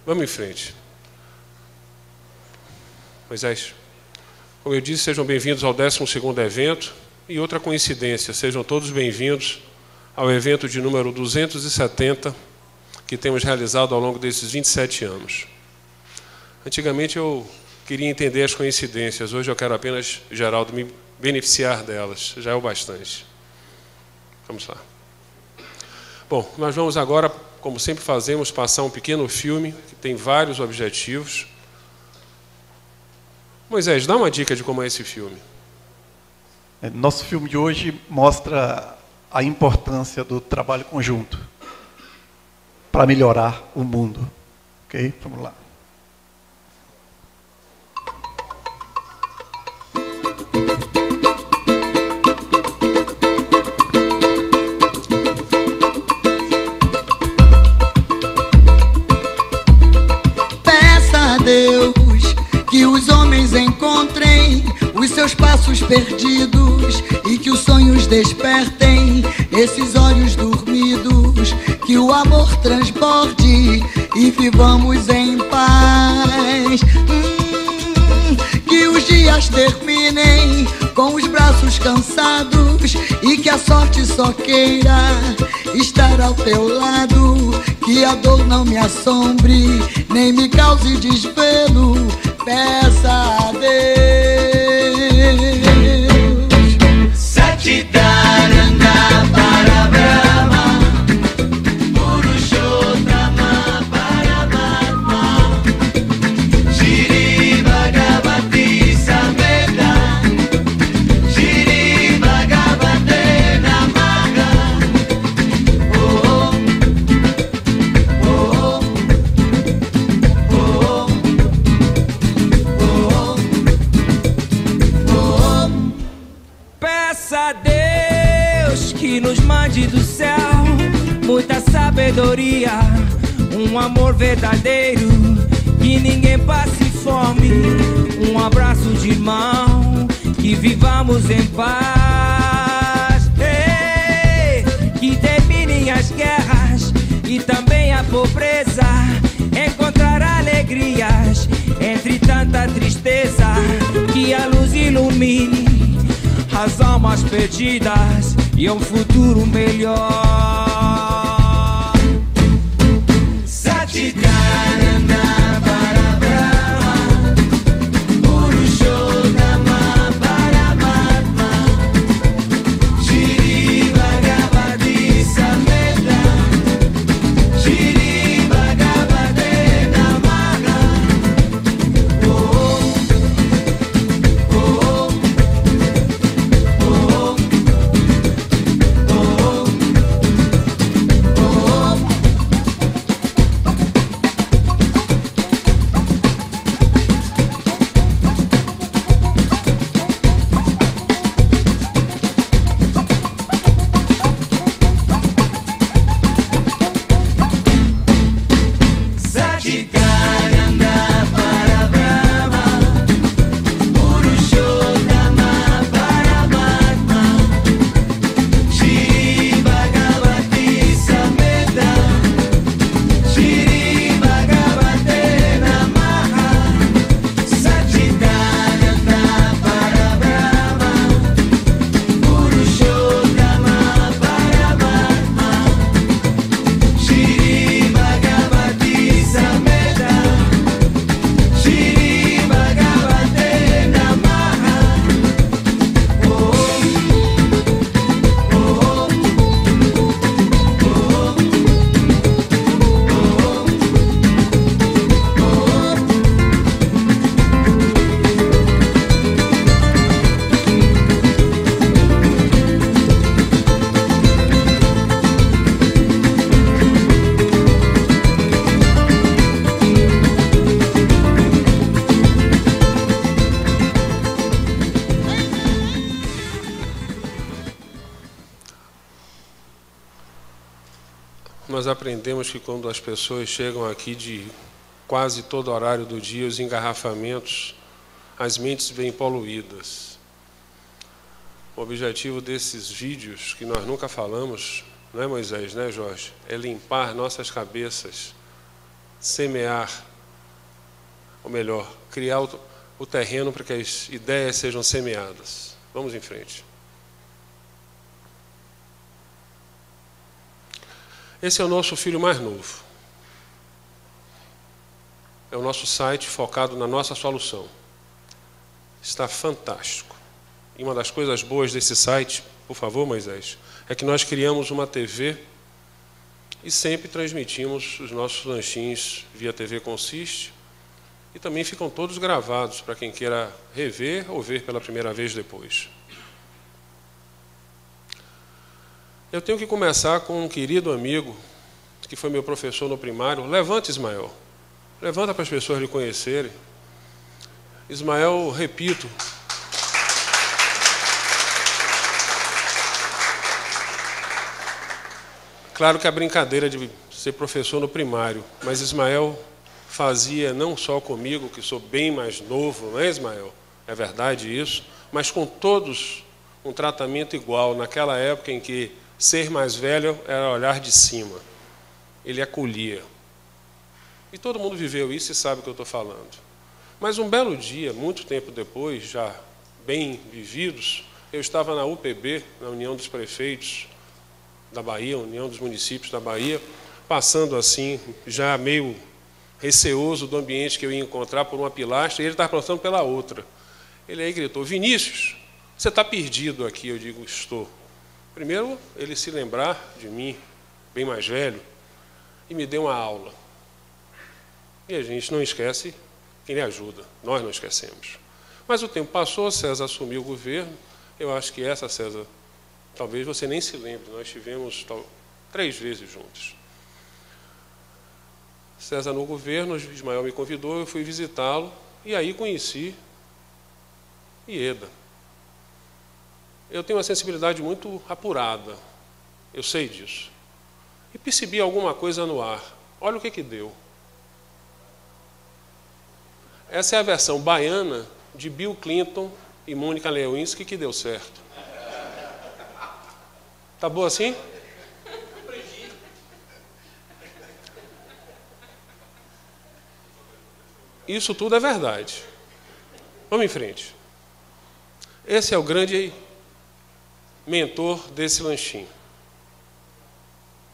Vamos em frente. Moisés, como eu disse, sejam bem-vindos ao 12º evento. E outra coincidência, sejam todos bem-vindos ao evento de número 270 que temos realizado ao longo desses 27 anos. Antigamente eu queria entender as coincidências, hoje eu quero apenas, Geraldo, me beneficiar delas, já é o bastante. Vamos lá. Bom, nós vamos agora, como sempre fazemos, passar um pequeno filme que tem vários objetivos. Moisés, dá uma dica de como é esse filme. Nosso filme de hoje mostra a importância do trabalho conjunto para melhorar o mundo. Ok? Vamos lá. Que os homens encontrem os seus passos perdidos e que os sonhos despertem esses olhos dormidos, que o amor transborde e vivamos em paz. Que os dias terminem com os braços cansados e que a sorte só queira estar ao teu lado, que a dor não me assombre nem me cause desvelo. Peça a Deus. Satchidananda Parabrahma Purushottama Paramatma Shri Bhagavati Samveda Shri Bhagavate Namaha. Oh, oh, oh, oh. Peça a Deus que nos mande do céu muita sabedoria, um amor verdadeiro, que ninguém passe fome, um abraço de irmão, que vivamos em paz. Ei, que terminem as guerras e também a pobreza, encontrar alegrias entre tanta tristeza, que a luz ilumine as almas perdidas e um futuro melhor. Satchidananda Parabrahma Purushottama Paramatma Shri Bhagavati Samveda Shri Bhagavate Namaha. Oh, oh, oh. Nós aprendemos que quando as pessoas chegam aqui de quase todo horário do dia, os engarrafamentos, as mentes vêm poluídas. O objetivo desses vídeos, que nós nunca falamos, não é, Moisés, né, Jorge? É limpar nossas cabeças, semear, ou melhor, criar o terreno para que as ideias sejam semeadas. Vamos em frente. Esse é o nosso filho mais novo. É o nosso site focado na nossa solução. Está fantástico. E uma das coisas boas desse site, por favor, Moisés, é que nós criamos uma TV e sempre transmitimos os nossos lanchinhos via TV Consiste e também ficam todos gravados para quem queira rever ou ver pela primeira vez depois. Eu tenho que começar com um querido amigo que foi meu professor no primário. Levanta, Ismael. Levanta para as pessoas lhe conhecerem. Ismael, repito, claro que a brincadeira de ser professor no primário, mas Ismael fazia não só comigo, que sou bem mais novo, não é, Ismael? É verdade isso, mas com todos um tratamento igual, naquela época em que ser mais velho era olhar de cima. Ele acolhia. E todo mundo viveu isso e sabe o que eu estou falando. Mas um belo dia, muito tempo depois, já bem vividos, eu estava na UPB, na União dos Prefeitos da Bahia, União dos Municípios da Bahia, passando assim, já meio receoso do ambiente que eu ia encontrar por uma pilastra, e ele estava passando pela outra. Ele aí gritou: Vinícius, você está perdido aqui. Eu digo: estou. Primeiro, ele se lembrar de mim, bem mais velho, e me deu uma aula. E a gente não esquece quem lhe ajuda, nós não esquecemos. Mas o tempo passou, César assumiu o governo. Eu acho que essa, César, talvez você nem se lembre, nós estivemos 3 vezes juntos. César no governo, Ismael me convidou, eu fui visitá-lo, e aí conheci Ieda. Eu tenho uma sensibilidade muito apurada, eu sei disso. E percebi alguma coisa no ar. Olha o que deu. Essa é a versão baiana de Bill Clinton e Mônica Lewinsky que deu certo. Tá boa assim? Isso tudo é verdade. Vamos em frente. Esse é o grande mentor desse lanchinho.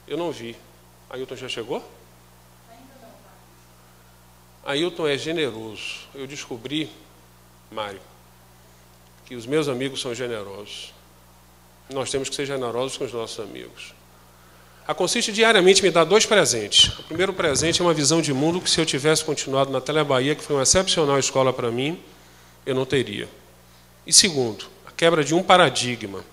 Eu não vi. Ailton já chegou? Ailton é generoso. Eu descobri, Mário, que os meus amigos são generosos. Nós temos que ser generosos com os nossos amigos. A Consiste diariamente me dá 2 presentes. O primeiro presente é uma visão de mundo que, se eu tivesse continuado na Telebahia, que foi uma excepcional escola para mim, eu não teria. E segundo, a quebra de um paradigma,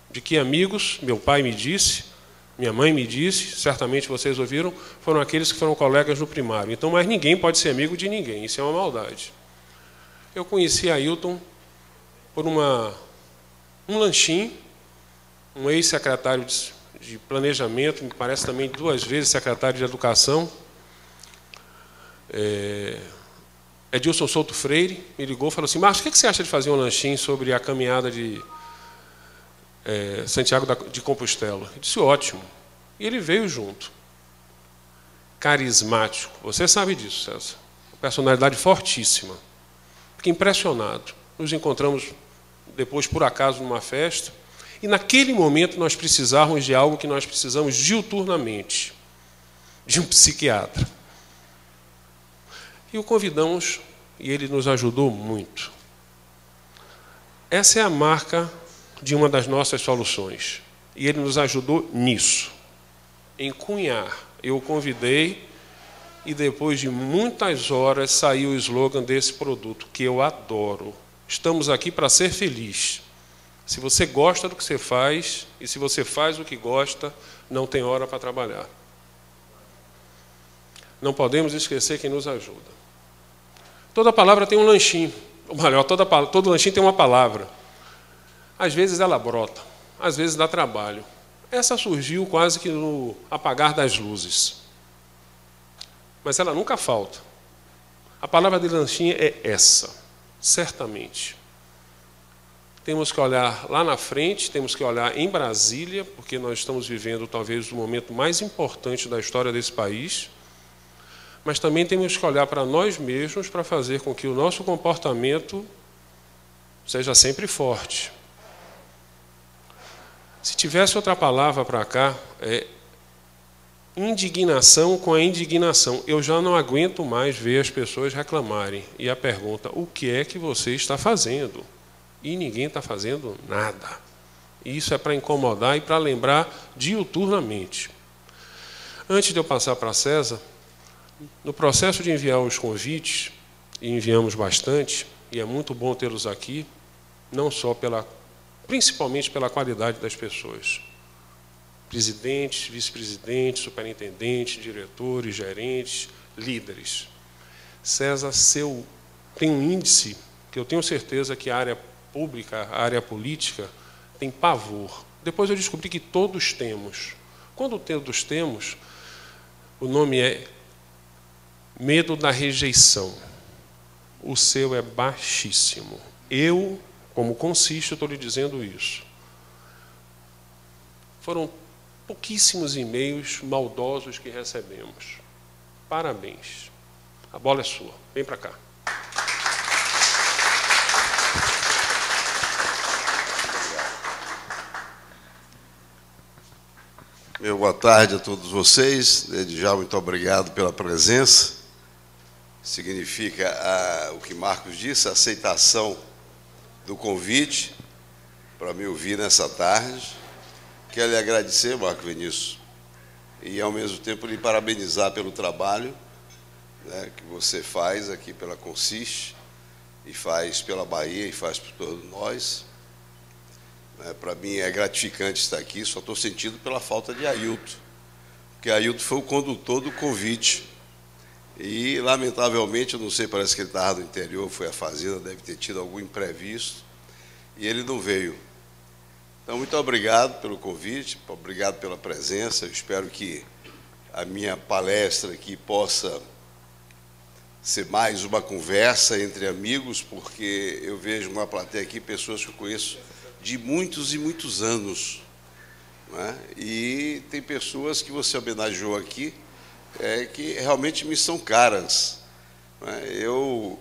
de que amigos, meu pai me disse, minha mãe me disse, certamente vocês ouviram, foram aqueles que foram colegas no primário. Então, mais ninguém pode ser amigo de ninguém, isso é uma maldade. Eu conheci Ailton por um lanchinho, um ex-secretário de planejamento, me parece também 2 vezes secretário de educação, Edilson Souto Freire, me ligou e falou assim: Marcos, o que você acha de fazer um lanchinho sobre a caminhada de Santiago de Compostela? Eu disse: ótimo. E ele veio junto. Carismático, você sabe disso, César. Personalidade fortíssima. Fiquei impressionado. Nos encontramos depois, por acaso, numa festa, e naquele momento nós precisávamos de algo que nós precisamos diuturnamente, de um psiquiatra. E o convidamos, e ele nos ajudou muito. Essa é a marca de uma das nossas soluções. E ele nos ajudou nisso, em cunhar. Eu o convidei e depois de muitas horas saiu o slogan desse produto, que eu adoro. Estamos aqui para ser feliz. Se você gosta do que você faz, e se você faz o que gosta, não tem hora para trabalhar. Não podemos esquecer quem nos ajuda. Toda palavra tem um lanchinho. Ou melhor, todo lanchinho tem uma palavra. Às vezes ela brota, às vezes dá trabalho. Essa surgiu quase que no apagar das luzes. Mas ela nunca falta. A palavra de lanchinho é essa, certamente. Temos que olhar lá na frente, temos que olhar em Brasília, porque nós estamos vivendo talvez o momento mais importante da história desse país. mas também temos que olhar para nós mesmos para fazer com que o nosso comportamento seja sempre forte. Se tivesse outra palavra para cá, é indignação com a indignação. Eu já não aguento mais ver as pessoas reclamarem. E a pergunta, o que é que você está fazendo? E ninguém está fazendo nada. Isso é para incomodar e para lembrar diuturnamente. Antes de eu passar para César, no processo de enviar os convites, e enviamos bastante, e é muito bom tê-los aqui, não só principalmente pela qualidade das pessoas. Presidentes, vice-presidentes, superintendentes, diretores, gerentes, líderes. César, tem um índice que eu tenho certeza que a área pública, a área política, tem pavor. Depois eu descobri que todos temos. Quando todos temos, o nome é medo da rejeição. O seu é baixíssimo. Eu, como consiste, estou lhe dizendo isso. Foram pouquíssimos e-mails maldosos que recebemos. Parabéns. A bola é sua. Vem para cá. Meu boa tarde a todos vocês. Desde já, muito obrigado pela presença. Significa o que Marcos disse, a aceitação do convite para me ouvir nessa tarde. Quero lhe agradecer, Marco Vinícius, e ao mesmo tempo lhe parabenizar pelo trabalho, né, que você faz aqui pela Consiste, e faz pela Bahia, e faz por todos nós. Para mim é gratificante estar aqui, só estou sentindo pela falta de Ailton, porque Ailton foi o condutor do convite. E, lamentavelmente, eu não sei, parece que ele estava no interior, foi à fazenda, deve ter tido algum imprevisto, e ele não veio. Então, muito obrigado pelo convite, obrigado pela presença. Eu espero que a minha palestra aqui possa ser mais uma conversa entre amigos, porque eu vejo uma plateia aqui, pessoas que eu conheço de muitos e muitos anos, né? E tem pessoas que você homenageou aqui, que realmente me são caras, né? Eu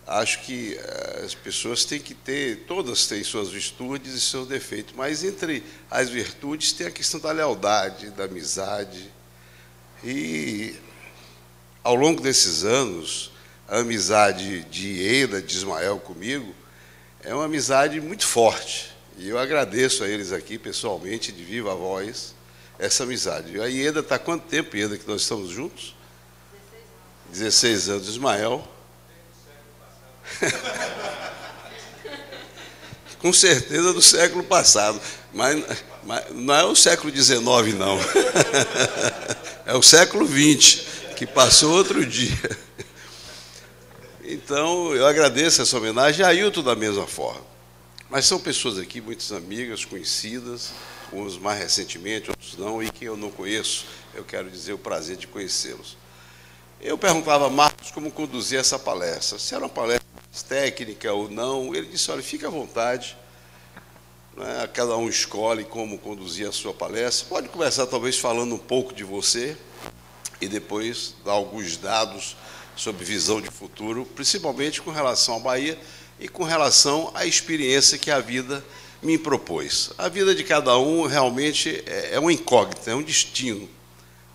acho que as pessoas têm que ter, todas têm suas virtudes e seus defeitos, mas entre as virtudes tem a questão da lealdade, da amizade. E ao longo desses anos, a amizade de Eda, de Ismael comigo, é uma amizade muito forte. E eu agradeço a eles aqui, pessoalmente, de viva voz, essa amizade. E a Ieda está há quanto tempo, Ieda, que nós estamos juntos? 16 anos. Ismael? Com certeza do século passado. Mas não é o século XIX, não. É o século XX, que passou outro dia. Então, eu agradeço essa homenagem. A Ailton da mesma forma. Mas são pessoas aqui, muitas amigas, conhecidas, uns mais recentemente, outros não, e que eu não conheço, eu quero dizer o prazer de conhecê-los. Eu perguntava a Marcos como conduzir essa palestra, se era uma palestra técnica ou não. Ele disse, olha, fica à vontade, né? Cada um escolhe como conduzir a sua palestra. Pode começar talvez falando um pouco de você e depois dar alguns dados sobre visão de futuro, principalmente com relação à Bahia, e com relação à experiência que a vida me propôs. A vida de cada um realmente é uma incógnita, é um destino.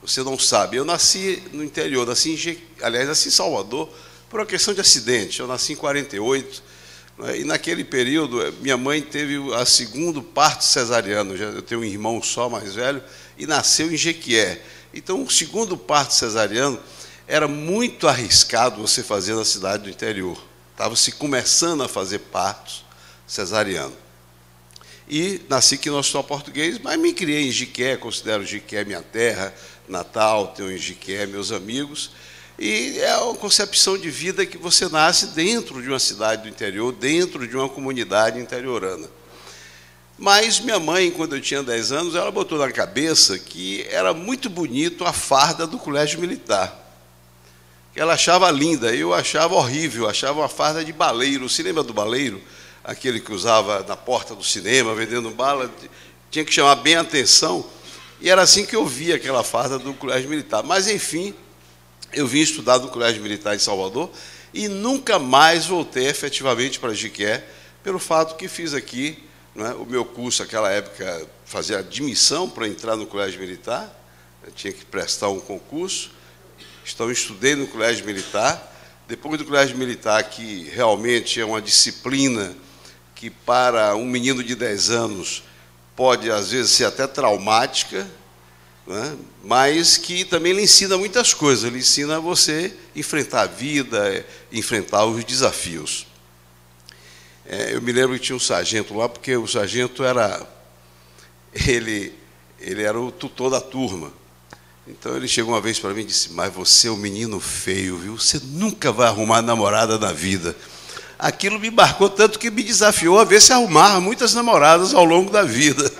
Você não sabe. Eu nasci no interior, nasci em Salvador por uma questão de acidente. Eu nasci em 48, né, e naquele período minha mãe teve o segundo parto cesariano. Eu tenho um irmão só, mais velho, e nasceu em Jequié. Então, o segundo parto cesariano era muito arriscado você fazer na cidade do interior. Estava se começando a fazer partos cesarianos. E nasci aqui no Hospital Português, mas me criei em Jequié, considero Jequié minha terra, Natal, tenho em Jequié meus amigos. E é uma concepção de vida que você nasce dentro de uma cidade do interior, dentro de uma comunidade interiorana. Mas minha mãe, quando eu tinha 10 anos, ela botou na cabeça que era muito bonito a farda do colégio militar. Ela achava linda, eu achava horrível, achava uma farda de baleiro. Você lembra do baleiro? Aquele que usava na porta do cinema, vendendo bala, tinha que chamar bem a atenção. E era assim que eu via aquela farda do colégio militar. Mas, enfim, eu vim estudar no Colégio Militar de Salvador e nunca mais voltei efetivamente para Jiqué, pelo fato que fiz aqui, não é, o meu curso, naquela época, fazia admissão para entrar no Colégio Militar, eu tinha que prestar um concurso, então estudei no Colégio Militar. Depois do Colégio Militar, que realmente é uma disciplina que para um menino de 10 anos pode, às vezes, ser até traumática, né? Mas que também lhe ensina muitas coisas, ele ensina a você enfrentar a vida, enfrentar os desafios. Eu me lembro que tinha um sargento lá, porque o sargento era, ele era o tutor da turma. Então ele chegou uma vez para mim e disse: mas você é um menino feio, viu? Você nunca vai arrumar namorada na vida. Aquilo me marcou tanto que me desafiou a ver se arrumava muitas namoradas ao longo da vida.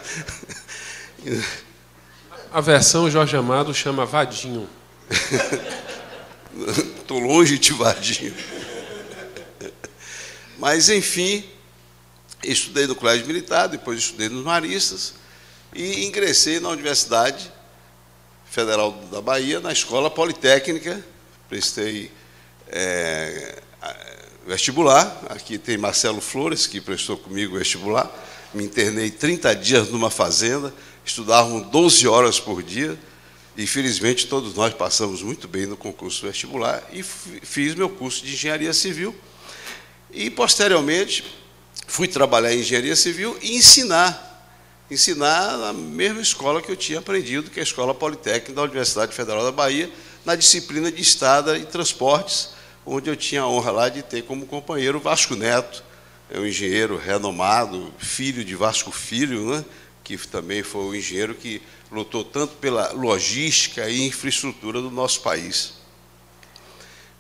A versão Jorge Amado chama Vadinho. Estou longe de Vadinho. Mas, enfim, estudei no Colégio Militar, depois estudei nos Maristas e ingressei na Universidade Federal da Bahia, na Escola Politécnica. Prestei vestibular. Aqui tem Marcelo Flores, que prestou comigo o vestibular. Me internei 30 dias numa fazenda, estudávamos 12 horas por dia, e felizmente todos nós passamos muito bem no concurso vestibular, e fiz meu curso de Engenharia Civil, e posteriormente fui trabalhar em Engenharia Civil e ensinar na mesma escola que eu tinha aprendido, que é a Escola Politécnica da Universidade Federal da Bahia, na disciplina de Estrada e Transportes, onde eu tinha a honra lá de ter como companheiro Vasco Neto, um engenheiro renomado, filho de Vasco Filho, né? Que também foi um engenheiro que lutou tanto pela logística e infraestrutura do nosso país.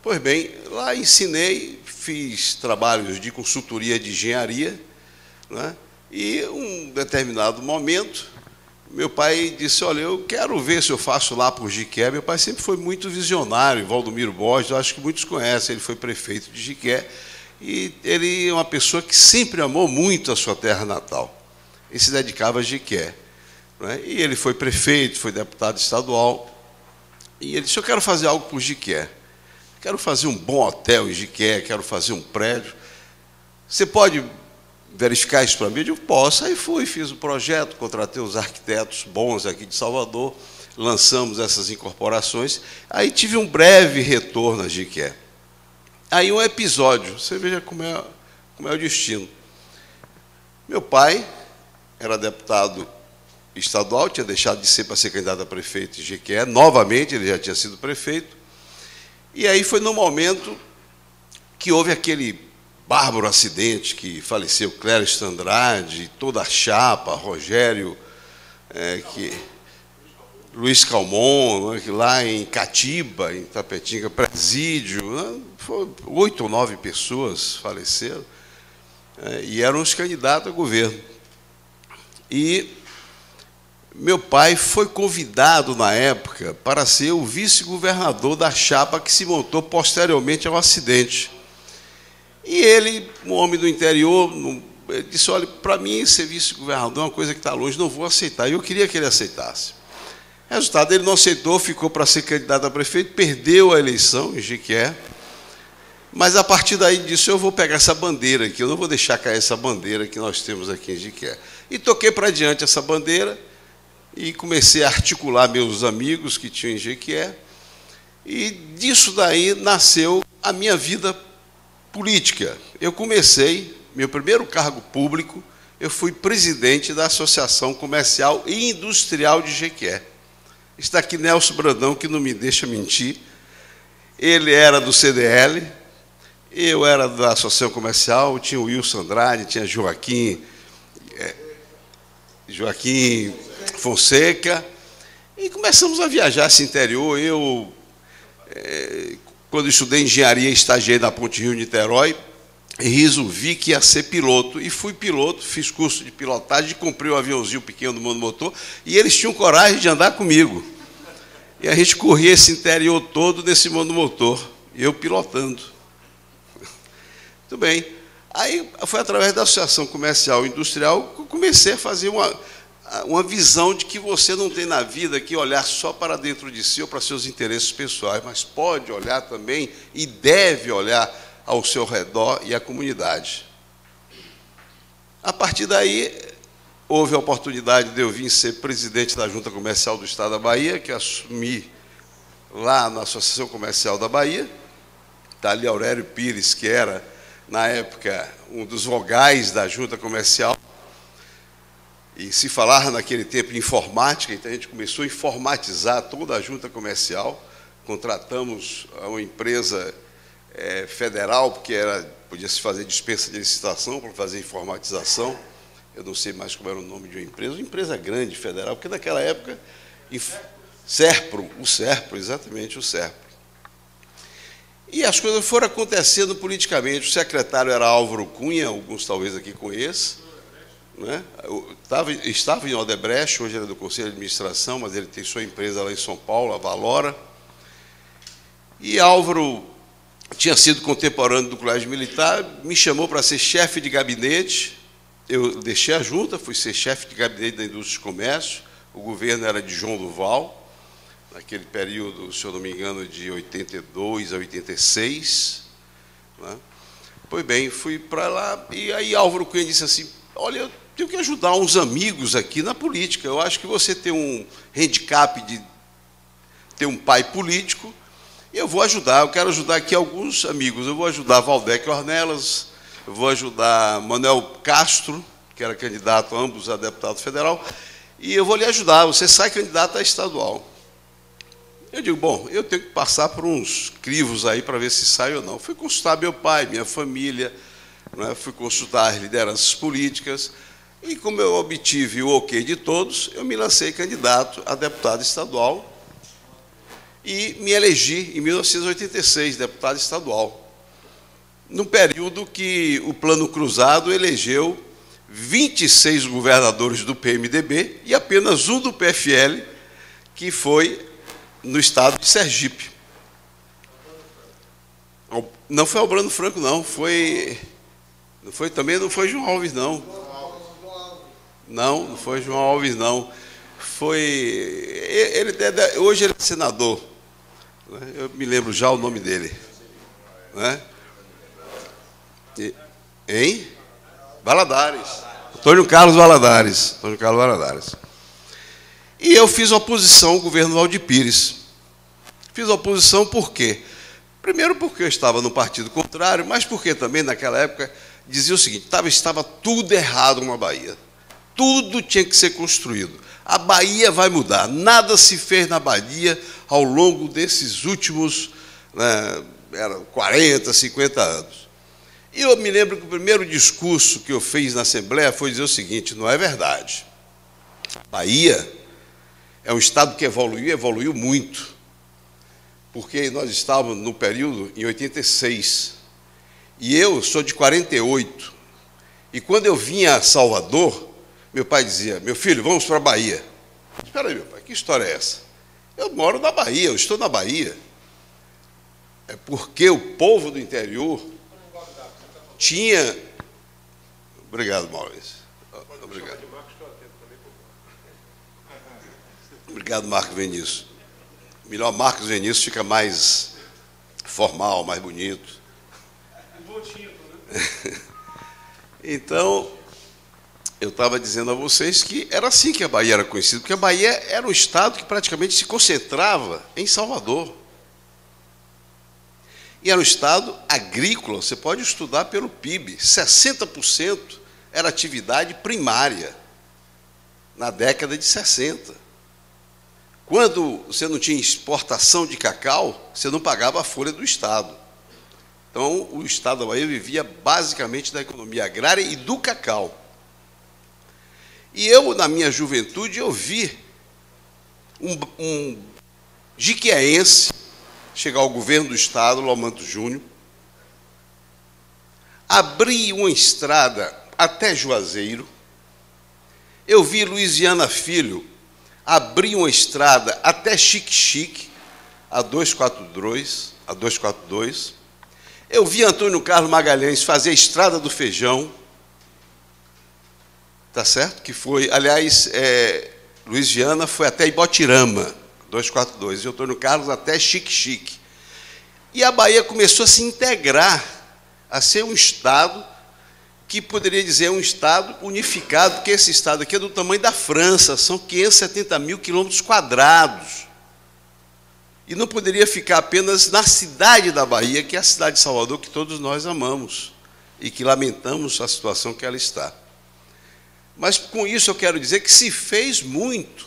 Pois bem, lá ensinei, fiz trabalhos de consultoria de engenharia, né? E um determinado momento, meu pai disse: olha, eu quero ver se eu faço lá por Jiqué. Meu pai sempre foi muito visionário, Valdomiro Borges, eu acho que muitos conhecem, ele foi prefeito de Jiqué, e ele é uma pessoa que sempre amou muito a sua terra natal, e se dedicava a Jiqué, né? E ele foi prefeito, foi deputado estadual, e ele disse: eu quero fazer algo por Jiqué, quero fazer um bom hotel em Jiqué, quero fazer um prédio, você pode verificar isso para mim? Eu digo: posso. Aí fui, fiz o projeto, contratei os arquitetos bons aqui de Salvador, lançamos essas incorporações, aí tive um breve retorno a Jiqué. Aí um episódio, você veja como é o destino. Meu pai era deputado estadual, tinha deixado de ser para ser candidato a prefeito em Jiqué, novamente ele já tinha sido prefeito, e aí foi no momento que houve aquele bárbaro acidente que faleceu Clériston Andrade, toda a chapa, Rogério, Luiz Calmon, né, que lá em Catiba, em Tapetinga, presídio, né, 8 ou 9 pessoas faleceram, e eram os candidatos a governo. E meu pai foi convidado, na época, para ser o vice-governador da chapa que se montou posteriormente ao acidente. E ele, um homem do interior, ele disse: olha, para mim ser vice-governador é uma coisa que está longe, não vou aceitar. E eu queria que ele aceitasse. Resultado, ele não aceitou, ficou para ser candidato a prefeito, perdeu a eleição em Jiqué, mas a partir daí disse: eu vou pegar essa bandeira aqui, eu não vou deixar cair essa bandeira que nós temos aqui em Jiqué. E toquei para diante essa bandeira e comecei a articular meus amigos que tinham em Jiqué, e disso daí nasceu a minha vida política. Eu comecei, meu primeiro cargo público, eu fui presidente da Associação Comercial e Industrial de Jiqué. Está aqui Nelson Brandão, que não me deixa mentir. Ele era do CDL, eu era da Associação Comercial, tinha o Wilson Andrade, tinha Joaquim Fonseca, e começamos a viajar esse interior. Eu, quando estudei engenharia, estagiei na Ponte Rio-Niterói e resolvi que ia ser piloto. E fui piloto, fiz curso de pilotagem, comprei um aviãozinho pequeno do monomotor, e eles tinham coragem de andar comigo. E a gente corria esse interior todo nesse monomotor, eu pilotando. Muito bem. Aí foi através da Associação Comercial e Industrial que eu comecei a fazer uma visão de que você não tem na vida que olhar só para dentro de si ou para seus interesses pessoais, mas pode olhar também e deve olhar ao seu redor e à comunidade. A partir daí, houve a oportunidade de eu vir ser presidente da Junta Comercial do Estado da Bahia, que assumi lá na Associação Comercial da Bahia. Está ali Aurélio Pires, que era, na época, um dos vogais da Junta Comercial. E se falava naquele tempo em informática, então a gente começou a informatizar toda a Junta Comercial. Contratamos uma empresa federal, porque podia se fazer dispensa de licitação para fazer informatização. Eu não sei mais como era o nome de uma empresa grande, federal, porque naquela época, Serpro, exatamente, o Serpro. E as coisas foram acontecendo politicamente. O secretário era Álvaro Cunha, alguns talvez aqui conheçam, né? Estava em Odebrecht, hoje era do Conselho de Administração, mas ele tem sua empresa lá em São Paulo, a Valora. E Álvaro tinha sido contemporâneo do Colégio Militar, me chamou para ser chefe de gabinete. Eu deixei a junta, fui ser chefe de gabinete da Indústria e Comércio. O governo era de João Duval, naquele período, se eu não me engano, de 82 a 86. Né? Pois bem, fui para lá, e aí Álvaro Cunha disse assim: olha, eu tenho que ajudar uns amigos aqui na política. Eu acho que você tem um handicap de ter um pai político, e eu vou ajudar. Eu quero ajudar aqui alguns amigos. Eu vou ajudar Valdec Ornelas, eu vou ajudar Manuel Castro, que era candidato, ambos a deputado federal, e eu vou lhe ajudar. Você sai candidato a estadual. Eu digo, bom, eu tenho que passar por uns crivos aí para ver se sai ou não. Fui consultar meu pai, minha família, né? Fui consultar as lideranças políticas, e como eu obtive o ok de todos, eu me lancei candidato a deputado estadual e me elegi em 1986, deputado estadual, num período que o Plano Cruzado elegeu 26 governadores do PMDB e apenas um do PFL, que foi no estado de Sergipe. Não foi Albrando Franco, não. Também não foi João Alves, não. Não foi João Alves, não. Hoje ele é senador. Eu me lembro já o nome dele. Né? Hein? Valadares. Antônio Carlos Valadares. E eu fiz oposição ao governo Valdir Pires. Fiz oposição por quê? Primeiro porque eu estava no partido contrário, mas porque também naquela época dizia o seguinte: estava tudo errado na Bahia. Tudo tinha que ser construído. A Bahia vai mudar. Nada se fez na Bahia ao longo desses últimos 40, 50 anos. E eu me lembro que o primeiro discurso que eu fiz na Assembleia foi dizer o seguinte: não é verdade. A Bahia é um estado que evoluiu muito, porque nós estávamos no período em 86, e eu sou de 48, e quando eu vinha a Salvador, meu pai dizia: meu filho, vamos para a Bahia. Espera aí, meu pai, que história é essa? Eu moro na Bahia, eu estou na Bahia. É porque o povo do interior tinha... Obrigado, Maurício. Obrigado. Obrigado, Marcos Vinícius. Melhor Marcos Vinícius, fica mais formal, mais bonito. Então, eu estava dizendo a vocês que era assim que a Bahia era conhecida, porque a Bahia era um estado que praticamente se concentrava em Salvador. E era um estado agrícola, você pode estudar pelo PIB, 60% era atividade primária, na década de 60. Quando você não tinha exportação de cacau, você não pagava a folha do Estado. Então, o Estado da Bahia vivia basicamente da economia agrária e do cacau. E eu, na minha juventude, eu vi um jiquiaense chegar ao governo do Estado, Lomanto Júnior, abrir uma estrada até Juazeiro. Eu vi Luiziana Filho abrir uma estrada até Xique-Xique, a 242. Eu vi Antônio Carlos Magalhães fazer a Estrada do Feijão. tá certo? Que foi, aliás, Luiz Viana foi até Ibotirama, 242, e Antônio Carlos até Xique-Xique. E a Bahia começou a se integrar, a ser um Estado que poderia dizer um Estado unificado, porque esse Estado aqui é do tamanho da França, são 570 mil quilômetros quadrados. E não poderia ficar apenas na cidade da Bahia, que é a cidade de Salvador, que todos nós amamos, e que lamentamos a situação que ela está. Mas, com isso, eu quero dizer que se fez muito.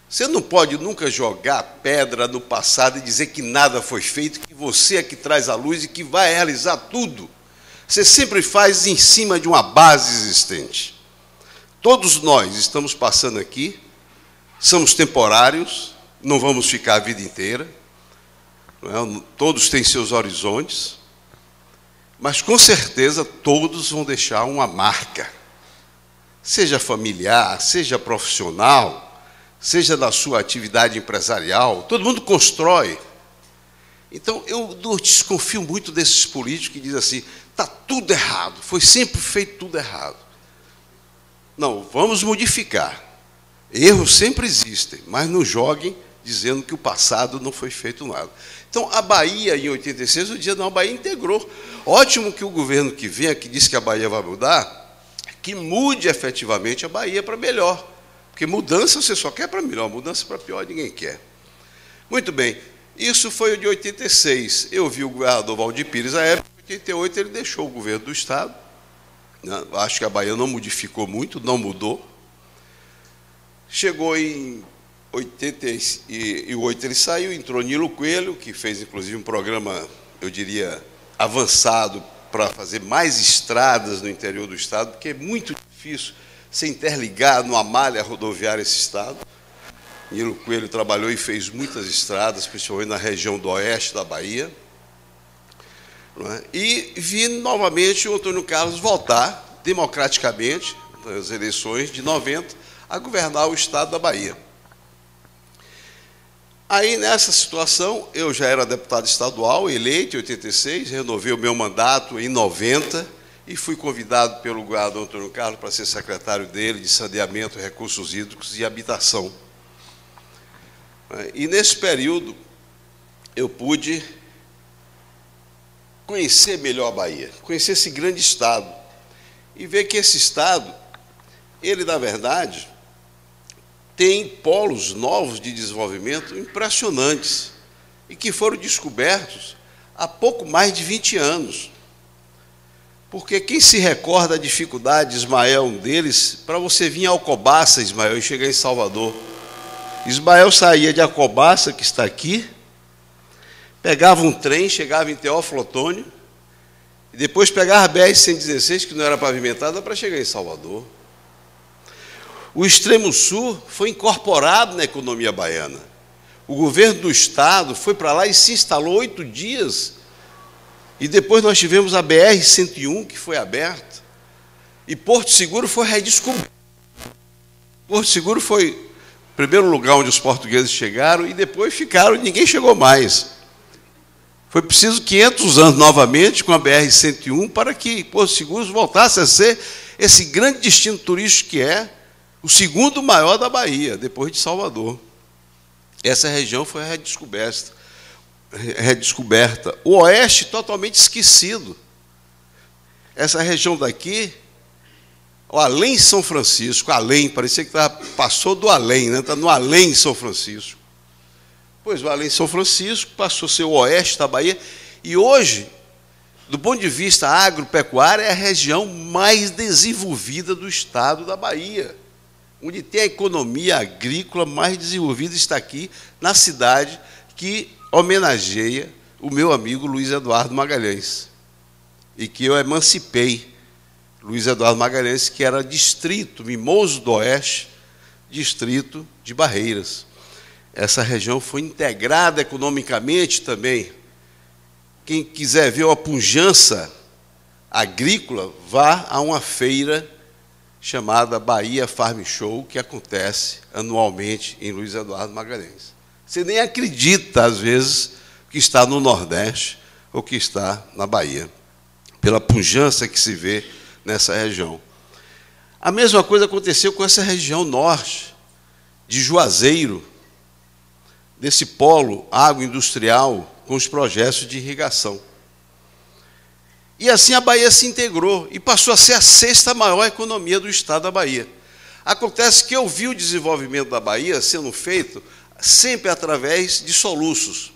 Você não pode nunca jogar pedra no passado e dizer que nada foi feito, que você é que traz a luz e que vai realizar tudo. Você sempre faz em cima de uma base existente. Todos nós estamos passando aqui, somos temporários, não vamos ficar a vida inteira, não é? Todos têm seus horizontes, mas com certeza todos vão deixar uma marca, seja familiar, seja profissional, seja da sua atividade empresarial, todo mundo constrói. Então, eu desconfio muito desses políticos que dizem assim, está tudo errado, foi sempre feito tudo errado. Não, vamos modificar. Erros sempre existem, mas não joguem dizendo que o passado não foi feito nada. Então, a Bahia, em 86, o dia não, a Bahia integrou. Ótimo que o governo que vem, que diz que a Bahia vai mudar, que mude efetivamente a Bahia para melhor. Porque mudança você só quer para melhor, mudança para pior ninguém quer. Muito bem, isso foi o de 86. Eu vi o governador Valdir Pires, à época, em 88, ele deixou o governo do Estado. Acho que a Bahia não modificou muito, não mudou. Chegou em 88, ele saiu, entrou Nilo Coelho, que fez, inclusive, um programa, eu diria, avançado para fazer mais estradas no interior do Estado, porque é muito difícil se interligar numa malha rodoviária esse Estado. Nilo Coelho trabalhou e fez muitas estradas, principalmente na região do oeste da Bahia. Não é? E vi novamente o Antônio Carlos voltar, democraticamente, nas eleições de 90, a governar o Estado da Bahia. Aí, nessa situação, eu já era deputado estadual, eleito em 86, renovei o meu mandato em 90 e fui convidado pelo governador Antônio Carlos para ser secretário dele de Saneamento, Recursos Hídricos e Habitação. E, nesse período, eu pude conhecer melhor a Bahia, conhecer esse grande Estado e ver que esse Estado, ele, na verdade, tem polos novos de desenvolvimento impressionantes e que foram descobertos há pouco mais de 20 anos. Porque quem se recorda da dificuldade, Ismael, um deles, para você vir a Alcobaça, Ismael, e chegar em Salvador. Ismael saía de Alcobaça, que está aqui, pegava um trem, chegava em Teófilo Otônio, e depois pegava a BR-116, que não era pavimentada, para chegar em Salvador. O extremo sul foi incorporado na economia baiana. O governo do Estado foi para lá e se instalou 8 dias. E depois nós tivemos a BR-101, que foi aberta. E Porto Seguro foi redescoberto. Porto Seguro foi o primeiro lugar onde os portugueses chegaram e depois ficaram, ninguém chegou mais. Foi preciso 500 anos novamente com a BR-101 para que Porto Seguro voltasse a ser esse grande destino turístico que é, o segundo maior da Bahia, depois de Salvador. Essa região foi redescoberta. O oeste totalmente esquecido. Essa região daqui, o além São Francisco, além, parecia que passou do além, né? Está no além São Francisco. Pois o além São Francisco passou a ser o oeste da Bahia e hoje, do ponto de vista agropecuário, é a região mais desenvolvida do estado da Bahia. Onde tem a economia agrícola mais desenvolvida está aqui, na cidade que homenageia o meu amigo Luiz Eduardo Magalhães. E que eu emancipei Luiz Eduardo Magalhães, que era distrito, Mimoso do Oeste, distrito de Barreiras. Essa região foi integrada economicamente também. Quem quiser ver uma pujança agrícola, vá a uma feira chamada Bahia Farm Show, que acontece anualmente em Luiz Eduardo Magalhães. Você nem acredita, às vezes, que está no Nordeste ou que está na Bahia, pela pujança que se vê nessa região. A mesma coisa aconteceu com essa região norte, de Juazeiro, desse polo agroindustrial com os projetos de irrigação. E assim a Bahia se integrou e passou a ser a 6ª maior economia do estado da Bahia. Acontece que eu vi o desenvolvimento da Bahia sendo feito sempre através de soluços.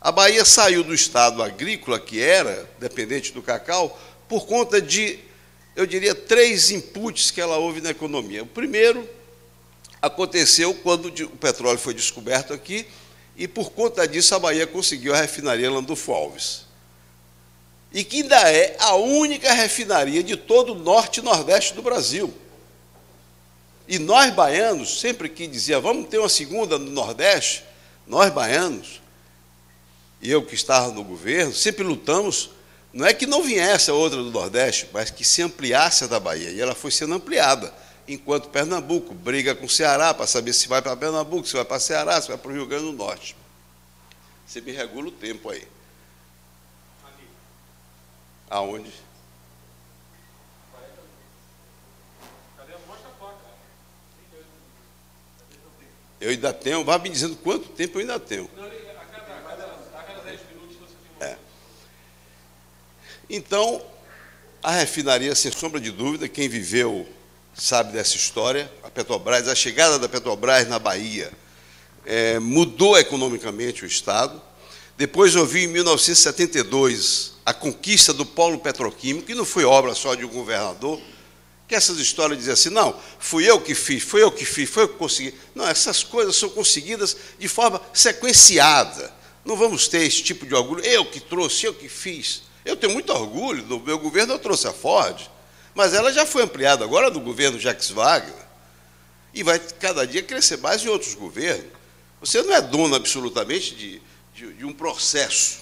A Bahia saiu do estado agrícola, que era dependente do cacau, por conta de, eu diria, 3 inputs que ela houve na economia. O primeiro aconteceu quando o petróleo foi descoberto aqui, e por conta disso a Bahia conseguiu a refinaria Landulfo Alves. E que ainda é a única refinaria de todo o norte e nordeste do Brasil. E nós, baianos, sempre que dizia, vamos ter uma segunda no Nordeste, nós, baianos, e eu que estava no governo, sempre lutamos, não é que não viesse a outra do Nordeste, mas que se ampliasse a da Bahia. E ela foi sendo ampliada, enquanto Pernambuco briga com o Ceará para saber se vai para Pernambuco, se vai para Ceará, se vai para o Rio Grande do Norte. Você me regula o tempo aí. Aonde? Eu ainda tenho, vai me dizendo quanto tempo eu ainda tenho. Então, a refinaria, sem sombra de dúvida, quem viveu sabe dessa história, a Petrobras, a chegada da Petrobras na Bahia mudou economicamente o Estado. Depois houve, em 1972, a conquista do polo petroquímico, que não foi obra só de um governador, que essas histórias diziam assim, não, fui eu que fiz, foi eu que consegui. Não, essas coisas são conseguidas de forma sequenciada. Não vamos ter esse tipo de orgulho, eu que trouxe, eu que fiz. Eu tenho muito orgulho, no meu governo eu trouxe a Ford, mas ela já foi ampliada agora no governo Jacques Wagner, e vai cada dia crescer mais em outros governos. Você não é dono absolutamente de um processo.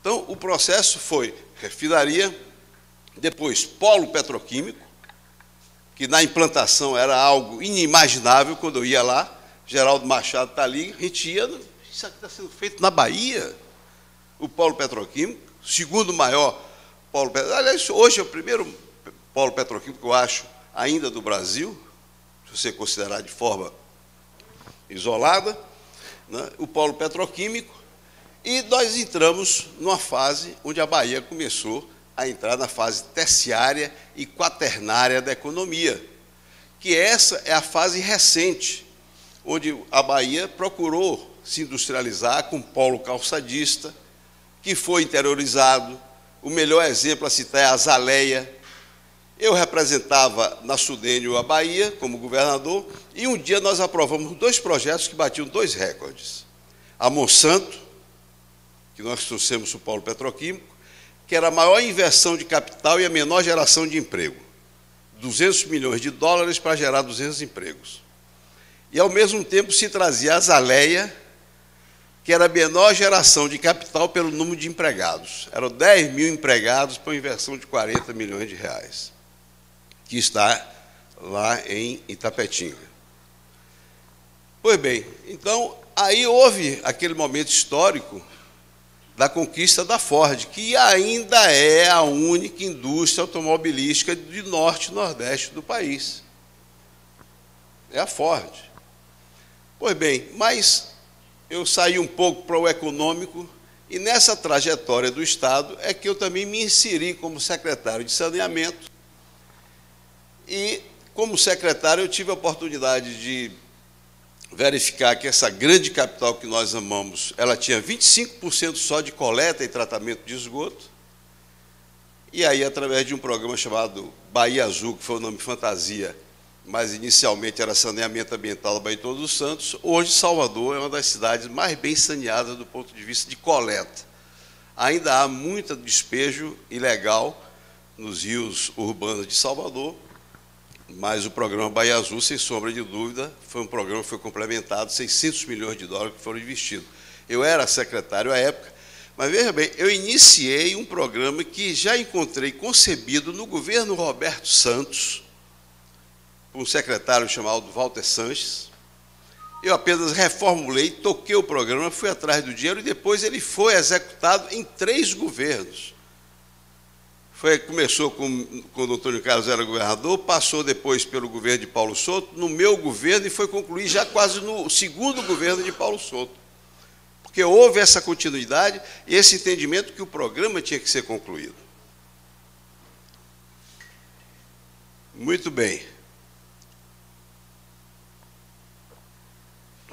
Então, o processo foi refinaria, depois polo petroquímico, que na implantação era algo inimaginável quando eu ia lá, Geraldo Machado está ali, a gente ia, isso aqui está sendo feito na Bahia, o polo petroquímico, segundo maior polo petroquímico, aliás, hoje é o primeiro polo petroquímico que eu acho ainda do Brasil, se você considerar de forma isolada, né, o polo petroquímico, e nós entramos numa fase onde a Bahia começou a entrar na fase terciária e quaternária da economia, que essa é a fase recente, onde a Bahia procurou se industrializar com polo calçadista, que foi interiorizado. O melhor exemplo a citar é a Azaleia. Eu representava na Sudênio a Bahia como governador, e um dia nós aprovamos 2 projetos que batiam 2 recordes. A Monsanto, que nós trouxemos o polo petroquímico, que era a maior inversão de capital e a menor geração de emprego. 200 milhões de dólares para gerar 200 empregos. E, ao mesmo tempo, se trazia a Azaleia, que era a menor geração de capital pelo número de empregados. Eram 10 mil empregados para uma inversão de 40 milhões de reais, que está lá em Itapetinga. Pois bem, então, aí houve aquele momento histórico da conquista da Ford, que ainda é a única indústria automobilística de norte e nordeste do país. É a Ford. Pois bem, mas eu saí um pouco para o econômico, e nessa trajetória do Estado é que eu também me inseri como secretário de saneamento, e como secretário eu tive a oportunidade de verificar que essa grande capital que nós amamos, ela tinha 25% só de coleta e tratamento de esgoto, e aí, através de um programa chamado Bahia Azul, que foi o nome fantasia, mas inicialmente era saneamento ambiental da Bahia de Todos os Santos, hoje Salvador é uma das cidades mais bem saneadas do ponto de vista de coleta. Ainda há muito despejo ilegal nos rios urbanos de Salvador, mas o programa Bahia Azul, sem sombra de dúvida, foi um programa que foi complementado, 600 milhões de dólares que foram investidos. Eu era secretário à época, mas veja bem, eu iniciei um programa que já encontrei concebido no governo Roberto Santos, por um secretário chamado Walter Sanches. Eu apenas reformulei, toquei o programa, fui atrás do dinheiro, e depois ele foi executado em 3 governos. Começou quando o Antônio Carlos era governador, passou depois pelo governo de Paulo Souto, no meu governo, e foi concluir já quase no segundo governo de Paulo Souto. Porque houve essa continuidade e esse entendimento que o programa tinha que ser concluído. Muito bem.